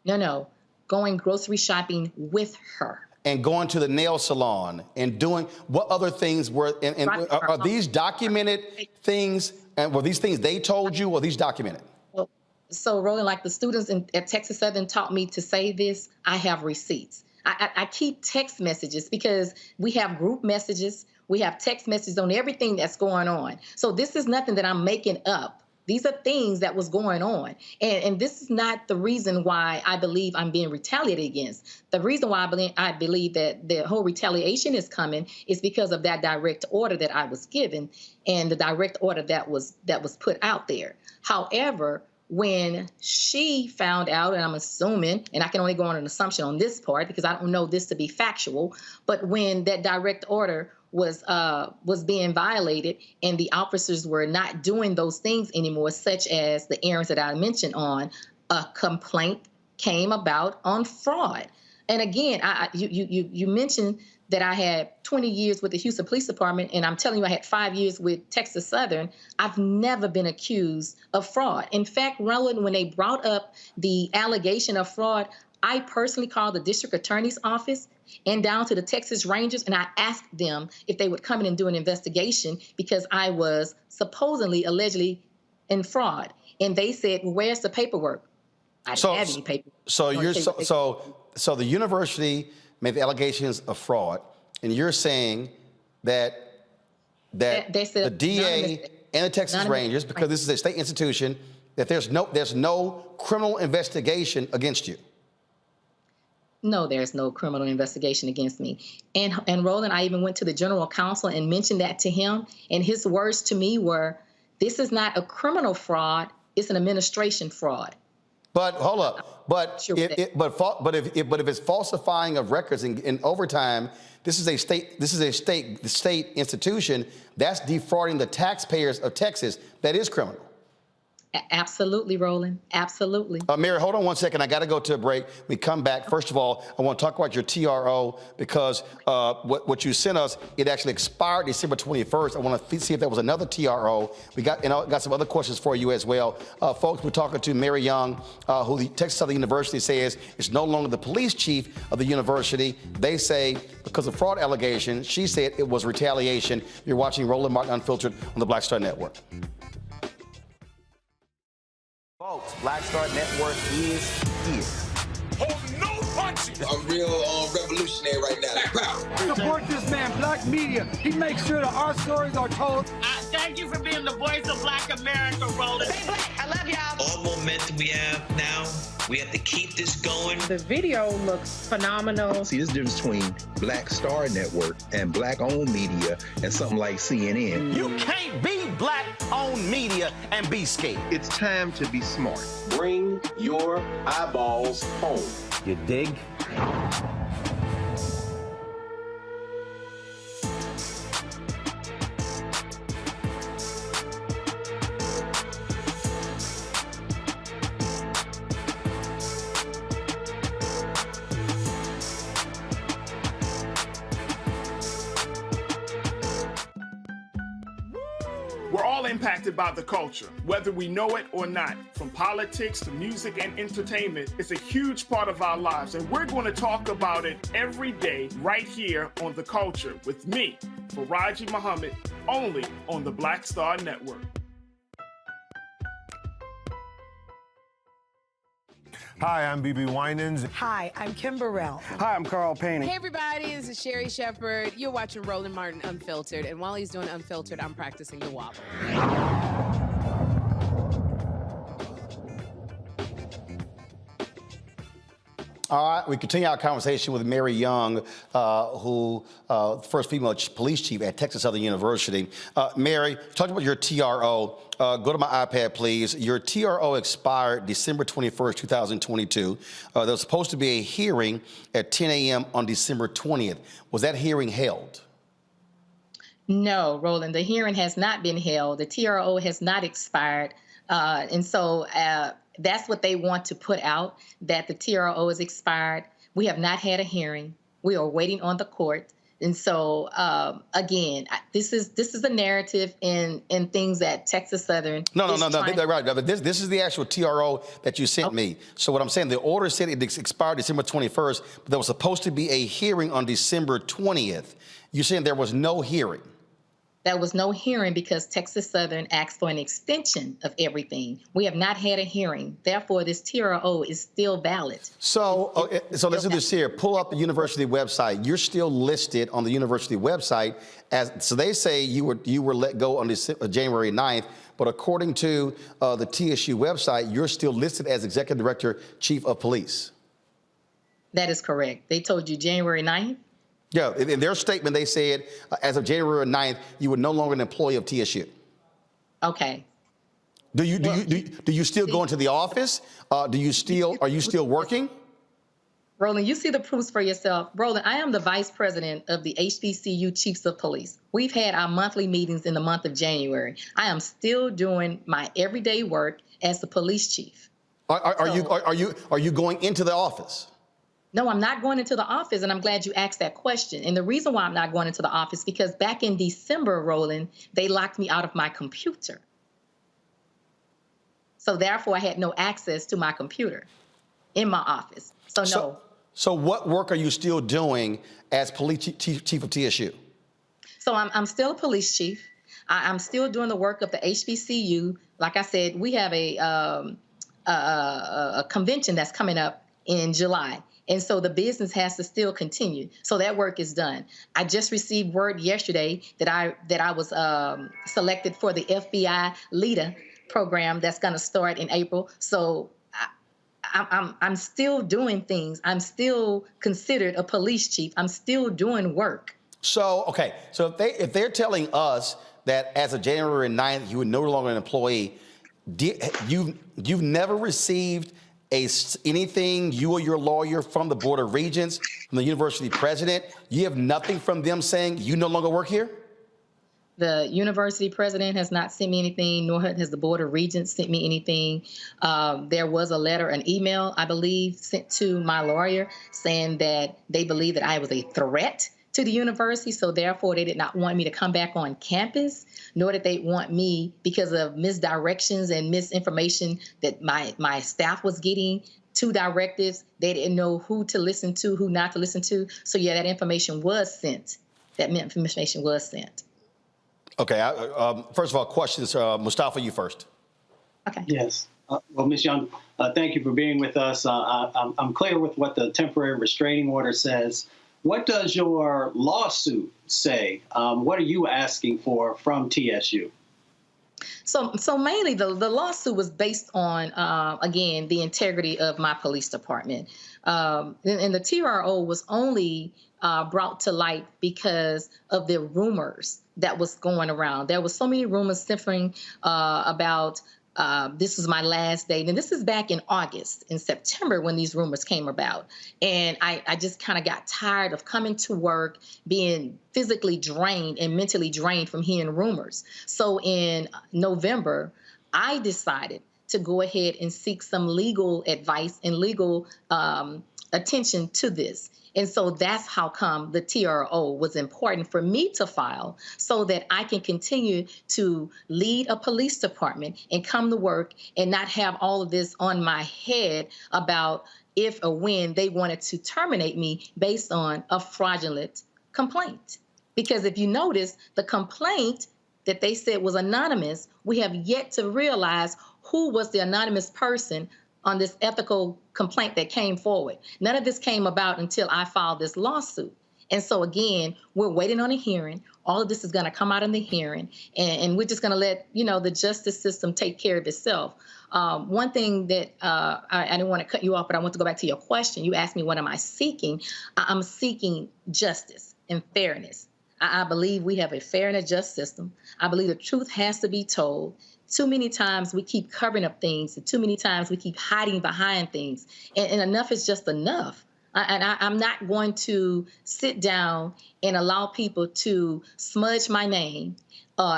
No. Going grocery shopping with her. And going to the nail salon and doing what other things were, and are these documented things, and were these things they told you, or these documented? So Roland, like the students at Texas Southern taught me to say this, I have receipts. I keep text messages because we have group messages, we have text messages on everything that's going on. So this is nothing that I'm making up. These are things that was going on. And this is not the reason why I believe I'm being retaliated against. The reason why I believe that the whole retaliation is coming is because of that direct order that I was given and the direct order that was put out there. However, when she found out, and I'm assuming, and I can only go on an assumption on this part because I don't know this to be factual, but when that direct order was being violated and the officers were not doing those things anymore, such as the errands that I mentioned on, a complaint came about on fraud. And again, you mentioned that I had 20 years with the Houston Police Department, and I'm telling you I had 5 years with Texas Southern. I've never been accused of fraud. In fact, Roland, when they brought up the allegation of fraud, I personally called the district attorney's office and down to the Texas Rangers, and I asked them if they would come in and do an investigation because I was supposedly, allegedly in fraud. And they said, well, where's the paperwork? I didn't have any paperwork. So the university made the allegations of fraud, and you're saying that the DA and the Texas Rangers, because this is a state institution, that there's no criminal investigation against you. No, there's no criminal investigation against me. And Roland, I even went to the general counsel and mentioned that to him. And his words to me were, this is not a criminal fraud, it's an administration fraud. But hold up. But if it's falsifying of records in overtime, this is a state institution that's defrauding the taxpayers of Texas. That is criminal. Absolutely, Roland. Absolutely. Mary, hold on one second. I got to go to a break. We come back. First of all, I want to talk about your TRO because what you sent us, it actually expired December 21st. I want to see if there was another TRO. We got some other questions for you as well. Folks, we're talking to Mary Young, who the Texas Southern University says is no longer the police chief of the university. They say because of fraud allegations, she said it was retaliation. You're watching Roland Martin Unfiltered on the Black Star Network. Folks, Black Star Network is here. Oh, no punches! I'm real revolutionary right now. Support this man, Black Media. He makes sure that our stories are told. Thank you for being the voice of Black America, Roland. Stay black. I love y'all. All momentum we have now, we have to keep this going. The video looks phenomenal. See, there's a difference between Black Star Network and Black-owned media and something like CNN. You can't be Black-owned media and be scared. It's time to be smart. Bring your eyeballs home. You dig? We're all impacted by the culture, whether we know it or not. From politics to music and entertainment, it's a huge part of our lives, and we're going to talk about it every day right here on The Culture with me, Faraji Muhammad, only on the Black Star Network. Hi, I'm BB Winans. Hi, I'm Kim Burrell. Hi, I'm Carl Payne. Hey, everybody, this is Sherry Shepherd. You're watching Roland Martin Unfiltered, and while he's doing Unfiltered, I'm practicing the wobble. All right, we continue our conversation with Mary Young, who first female police chief at Texas Southern University. Mary, talk about your TRO. Go to my iPad, please. Your TRO expired December 21st, 2022. There was supposed to be a hearing at 10 a.m. on December 20th. Was that hearing held? No, Roland, the hearing has not been held. The TRO has not expired. And so that's what they want to put out, that the TRO is expired. We have not had a hearing. We are waiting on the court. And so, again, this is a narrative in things that Texas Southern. No, right. But this is the actual TRO that you sent me. So what I'm saying, the order said it expired December 21st, but there was supposed to be a hearing on December 20th. You're saying there was no hearing? There was no hearing because Texas Southern asked for an extension of everything. We have not had a hearing. Therefore, this TRO is still valid. So let's do this here. Pull up the university website. You're still listed on the university website so they say you were let go on January 9th, but according to the TSU website, you're still listed as Executive Director, Chief of Police. That is correct. They told you January 9th? Yeah, in their statement, they said as of January 9th, you were no longer an employee of TSU. Okay. Do you still go into the office? Are you still working? Roland, you see the proofs for yourself. Roland, I am the vice president of the HBCU Chiefs of Police. We've had our monthly meetings in the month of January. I am still doing my everyday work as the police chief. Are you going into the office? No, I'm not going into the office, and I'm glad you asked that question. And the reason why I'm not going into the office, because back in December, Roland, they locked me out of my computer. So therefore, I had no access to my computer in my office. So no. So what work are you still doing as police chief of TSU? So I'm still a police chief. I'm still doing the work of the HBCU. Like I said, we have a convention that's coming up in July. And so the business has to still continue. So that work is done. I just received word yesterday that I was selected for the FBI LEADER program that's going to start in April. So I'm still doing things. I'm still considered a police chief. I'm still doing work. So, okay. So if they're telling us that as of January 9th, you were no longer an employee, you've never received anything, you or your lawyer, from the Board of Regents, from the university president? You have nothing from them saying you no longer work here? The university president has not sent me anything, nor has the Board of Regents sent me anything. There was a letter, an email, I believe, sent to my lawyer saying that they believe that I was a threat to the university, so therefore they did not want me to come back on campus, nor did they want me, because of misdirections and misinformation that my staff was getting, to directives. They didn't know who to listen to, who not to listen to. So yeah, that information was sent. Okay, first of all, questions. Mustafa, you first. Okay. Yes. Well, Ms. Young, thank you for being with us. I'm clear with what the temporary restraining order says. What does your lawsuit say? What are you asking for from TSU? So mainly the lawsuit was based on, again, the integrity of my police department. And the TRO was only brought to light because of the rumors that was going around. There was so many rumors centering about this was my last day. And this is back in August, in September, when these rumors came about. And I just kind of got tired of coming to work, being physically drained and mentally drained from hearing rumors. So in November, I decided to go ahead and seek some legal advice and legal attention to this. And so that's how come the TRO was important for me to file, so that I can continue to lead a police department and come to work and not have all of this on my head about if or when they wanted to terminate me based on a fraudulent complaint. Because if you notice, the complaint that they said was anonymous, we have yet to realize who was the anonymous person on this ethical complaint that came forward. None of this came about until I filed this lawsuit. And so again, we're waiting on a hearing. All of this is gonna come out in the hearing, and we're just gonna let, the justice system take care of itself. One thing that I didn't want to cut you off, but I want to go back to your question. You asked me, what am I seeking? I'm seeking justice and fairness. I believe we have a fair and a just system. I believe the truth has to be told. Too many times we keep covering up things, and too many times we keep hiding behind things, and enough is just enough. I'm not going to sit down and allow people to smudge my name,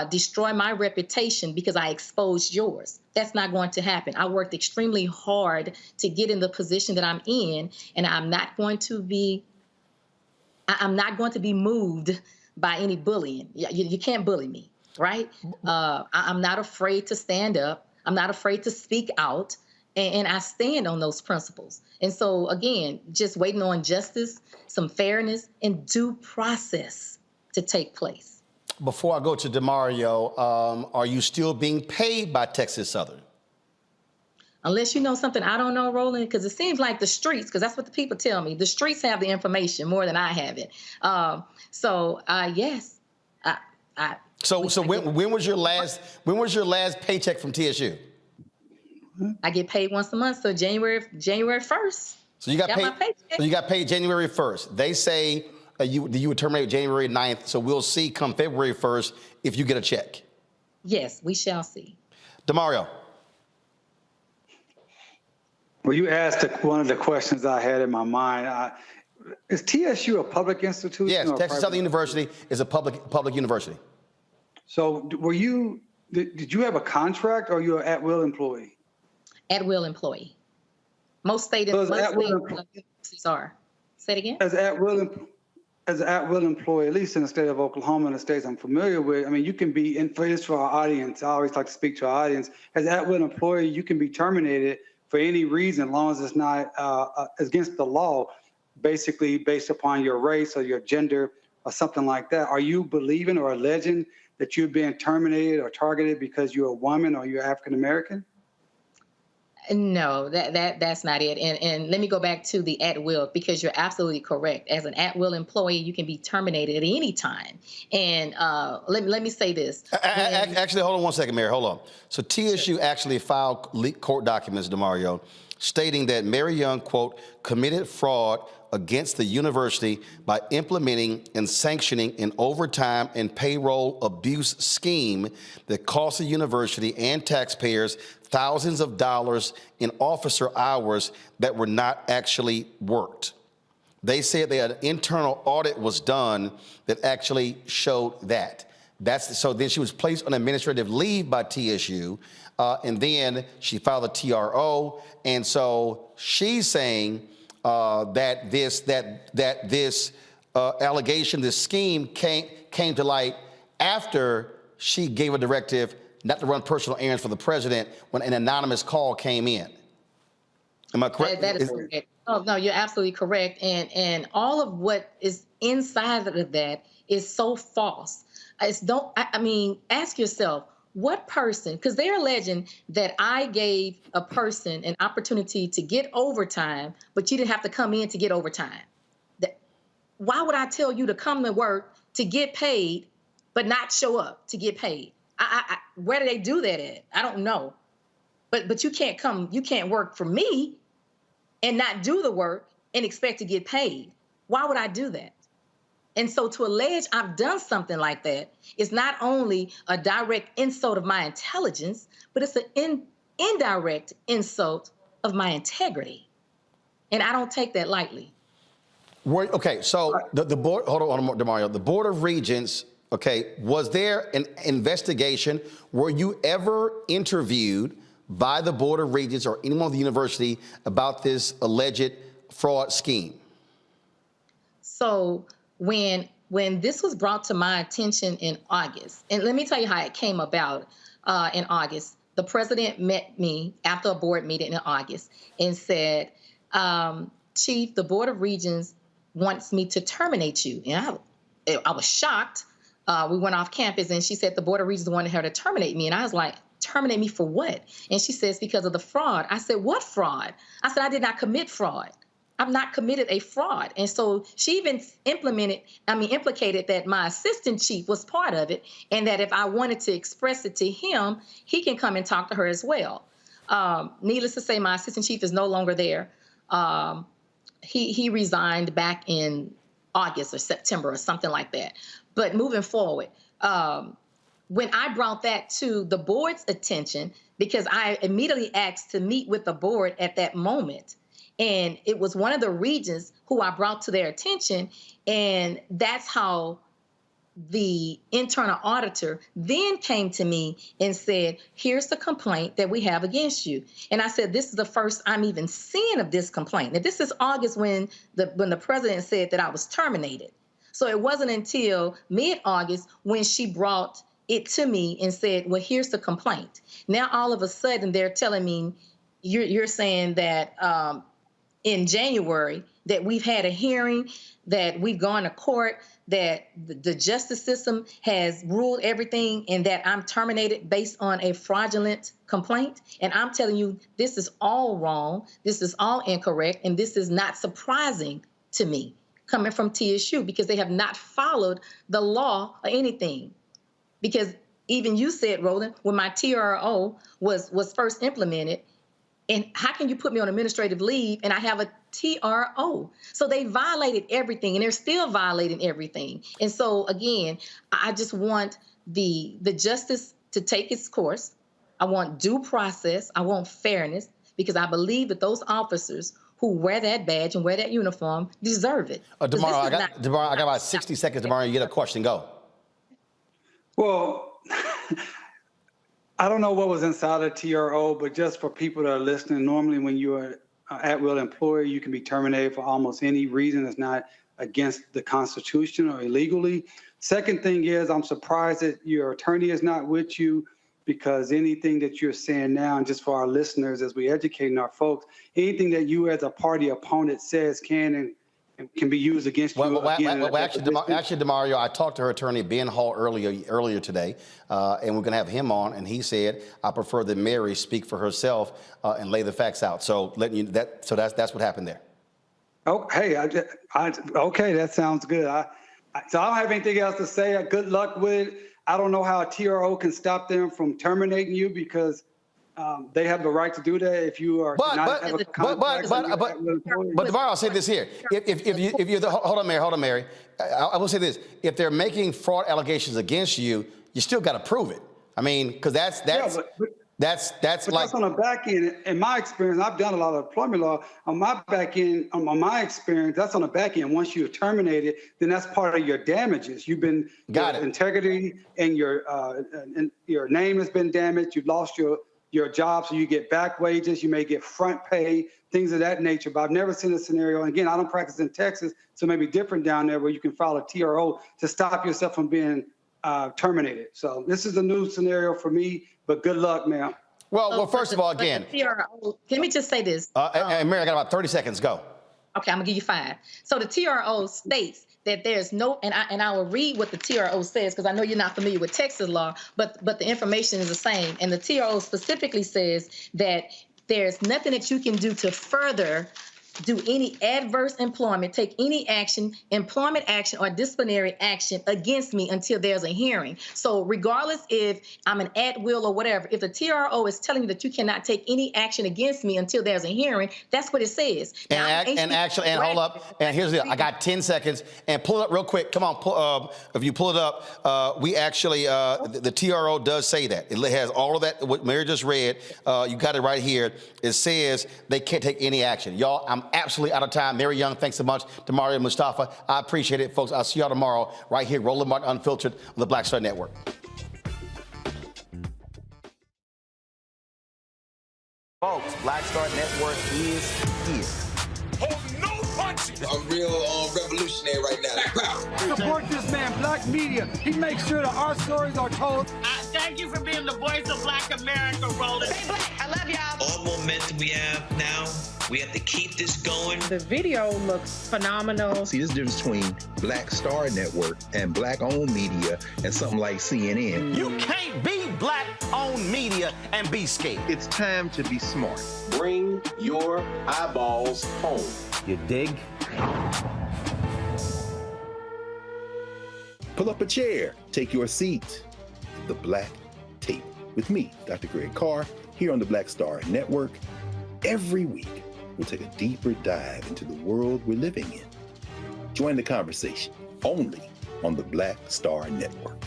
destroy my reputation because I exposed yours. That's not going to happen. I worked extremely hard to get in the position that I'm in, and I'm not going to be moved by any bullying. You can't bully me. Right? I'm not afraid to stand up. I'm not afraid to speak out, and I stand on those principles. And so, again, just waiting on justice, some fairness, and due process to take place. Before I go to DeMario, are you still being paid by Texas Southern? Unless you know something I don't know, Roland, because it seems like the streets, because that's what the people tell me, the streets have the information more than I have it. Yes. So when was your last paycheck from TSU? I get paid once a month, so January 1st. So you got paid. My paycheck. So you got paid January 1st. They say you would terminate January 9th. So we'll see come February 1st if you get a check. Yes, we shall see. DeMario. Well, you asked one of the questions I had in my mind. Is TSU a public institution? Yes, Texas Southern University is a public university. So did you have a contract, or are you an at-will employee? At-will employee. Most state universities are. Say it again? As an at-will employee, at least in the state of Oklahoma and the states I'm familiar with, I mean, you can be, and for our audience, I always like to speak to our audience, as an at-will employee, you can be terminated for any reason, as long as it's not against the law, basically based upon your race or your gender or something like that. Are you believing or alleging that you're being terminated or targeted because you're a woman or you're African American? No, that's not it. And let me go back to the at-will, because you're absolutely correct. As an at-will employee, you can be terminated at any time. And let me say this. Actually, hold on one second, Mary. Hold on. So TSU actually filed leaked court documents, DeMario, stating that Mary Young, quote, committed fraud against the university by implementing and sanctioning an overtime and payroll abuse scheme that cost the university and taxpayers thousands of dollars in officer hours that were not actually worked. They said that an internal audit was done that actually showed that. So then she was placed on administrative leave by TSU, and then she filed a TRO, and so she's saying that this allegation, this scheme came to light after she gave a directive not to run personal errands for the president when an anonymous call came in. Am I correct? That is correct. Oh, no, you're absolutely correct. And all of what is inside of that is so false. Ask yourself, what person, because they're alleging that I gave a person an opportunity to get overtime, but you didn't have to come in to get overtime. Why would I tell you to come to work to get paid, but not show up to get paid? Where do they do that at? I don't know. But you can't work for me and not do the work and expect to get paid. Why would I do that? And so to allege I've done something like that is not only a direct insult of my intelligence, but it's an indirect insult of my integrity. And I don't take that lightly. Okay, so the board, hold on, DeMario, the Board of Regents, okay, was there an investigation? Were you ever interviewed by the Board of Regents or anyone at the university about this alleged fraud scheme? So when this was brought to my attention in August, and let me tell you how it came about in August. The president met me after a board meeting in August and said, Chief, the Board of Regents wants me to terminate you. And I was shocked. We went off campus and she said the Board of Regents wanted her to terminate me. And I was like, terminate me for what? And she says, because of the fraud. I said, what fraud? I said, I did not commit fraud. I've not committed a fraud. And so she even implicated that my assistant chief was part of it, and that if I wanted to express it to him, he can come and talk to her as well. Needless to say, my assistant chief is no longer there. He resigned back in August or September or something like that. But moving forward, when I brought that to the board's attention, because I immediately asked to meet with the board at that moment, and it was one of the regents who I brought to their attention, and that's how the internal auditor then came to me and said, here's the complaint that we have against you. And I said, this is the first I'm even seeing of this complaint. Now, this is August when the president said that I was terminated. So it wasn't until mid-August when she brought it to me and said, well, here's the complaint. Now, all of a sudden, they're telling me, you're saying that in January that we've had a hearing, that we've gone to court, that the justice system has ruled everything, and that I'm terminated based on a fraudulent complaint. And I'm telling you, this is all wrong. This is all incorrect. And this is not surprising to me coming from TSU, because they have not followed the law or anything. Because even you said, Roland, when my TRO was first implemented, and how can you put me on administrative leave and I have a TRO? So they violated everything, and they're still violating everything. And so, again, I just want the justice to take its course. I want due process. I want fairness, because I believe that those officers who wear that badge and wear that uniform deserve it. Tomorrow, I got about 60 seconds. Tomorrow, you get a question. Go. Well, I don't know what was inside a TRO, but just for people that are listening, normally when you're an at-will employee, you can be terminated for almost any reason that's not against the Constitution or illegally. Second thing is, I'm surprised that your attorney is not with you, because anything that you're saying now, and just for our listeners as we educating our folks, anything that you as a party opponent says can be used against you. Actually, DeMario, I talked to her attorney, Ben Hall, earlier today, and we're going to have him on, and he said, I prefer that Mary speak for herself and lay the facts out. So that's what happened there. Oh, hey, okay, that sounds good. So I don't have anything else to say. Good luck with it. I don't know how a TRO can stop them from terminating you, because they have the right to do that if you are not have a contract. But DeMario, I'll say this here: if you're hold on, Mary. I will say this: if they're making fraud allegations against you, you still got to prove it. I mean, because that's on the back end. In my experience, I've done a lot of employment law. On my back end, on my experience, that's on the back end. Once you're terminated, then that's part of your damages. You've been integrity and your name has been damaged. You've lost your job, so you get back wages. You may get front pay, things of that nature. But I've never seen a scenario. And again, I don't practice in Texas, so it may be different down there, where you can file a TRO to stop yourself from being terminated. So this is a new scenario for me. But good luck, ma'am. Well, first of all, again, let me just say this. And Mary, I got about 30 seconds. Go. Okay, I'm gonna give you 5. So the TRO states that there's no, and I will read what the TRO says, because I know you're not familiar with Texas law, but the information is the same. And the TRO specifically says that there's nothing that you can do to further do any adverse employment, take any action, employment action or disciplinary action against me until there's a hearing. So regardless if I'm an at-will or whatever, if the TRO is telling you that you cannot take any action against me until there's a hearing, that's what it says. And hold up. And here's the deal. I got 10 seconds. And pull it up real quick. Come on. If you pull it up, we actually, the TRO does say that. It has all of that, what Mary just read. You got it right here. It says they can't take any action. Y'all, I'm absolutely out of time. Mary Young, thanks so much. Demario Mustafa, I appreciate it, folks. I'll see y'all tomorrow right here, Roland Martin Unfiltered on the Black Star Network. Folks, Black Star Network is here. Oh, no punches. I'm real revolutionary right now. Support this man, Black Media. He makes sure that our stories are told. Thank you for being the voice of Black America, Roland. Stay black. I love y'all. All momentum we have now, we have to keep this going. The video looks phenomenal. See, there's a difference between Black Star Network and Black-owned media and something like CNN. You can't be Black-owned media and be scared. It's time to be smart. Bring your eyeballs home. You dig? Pull up a chair, take your seat. The Black Tape with me, Dr. Greg Carr, here on the Black Star Network. Every week, we'll take a deeper dive into the world we're living in. Join the conversation only on the Black Star Network.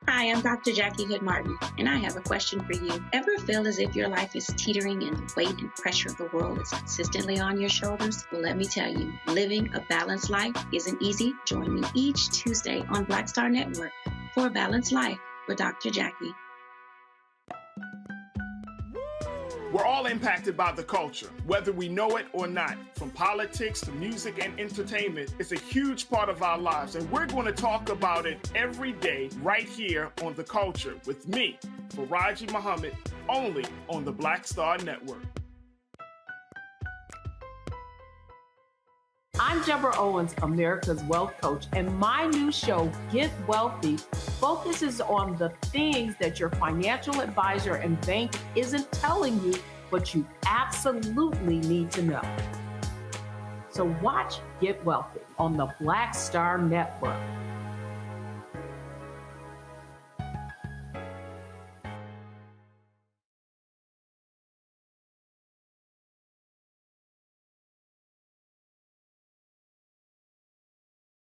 Hi, I'm Dr. Jackie Hood Martin, and I have a question for you. Ever feel as if your life is teetering and the weight and pressure of the world is consistently on your shoulders? Well, let me tell you, living a balanced life isn't easy. Join me each Tuesday on Black Star Network for A Balanced Life with Dr. Jackie. We're all impacted by the culture, whether we know it or not. From politics to music and entertainment, it's a huge part of our lives, and we're going to talk about it every day right here on The Culture with me, Faraji Muhammad, only on the Black Star Network. I'm Deborah Owens, America's Wealth Coach, and my new show, Get Wealthy, focuses on the things that your financial advisor and bank isn't telling you, but you absolutely need to know. So watch Get Wealthy on the Black Star Network.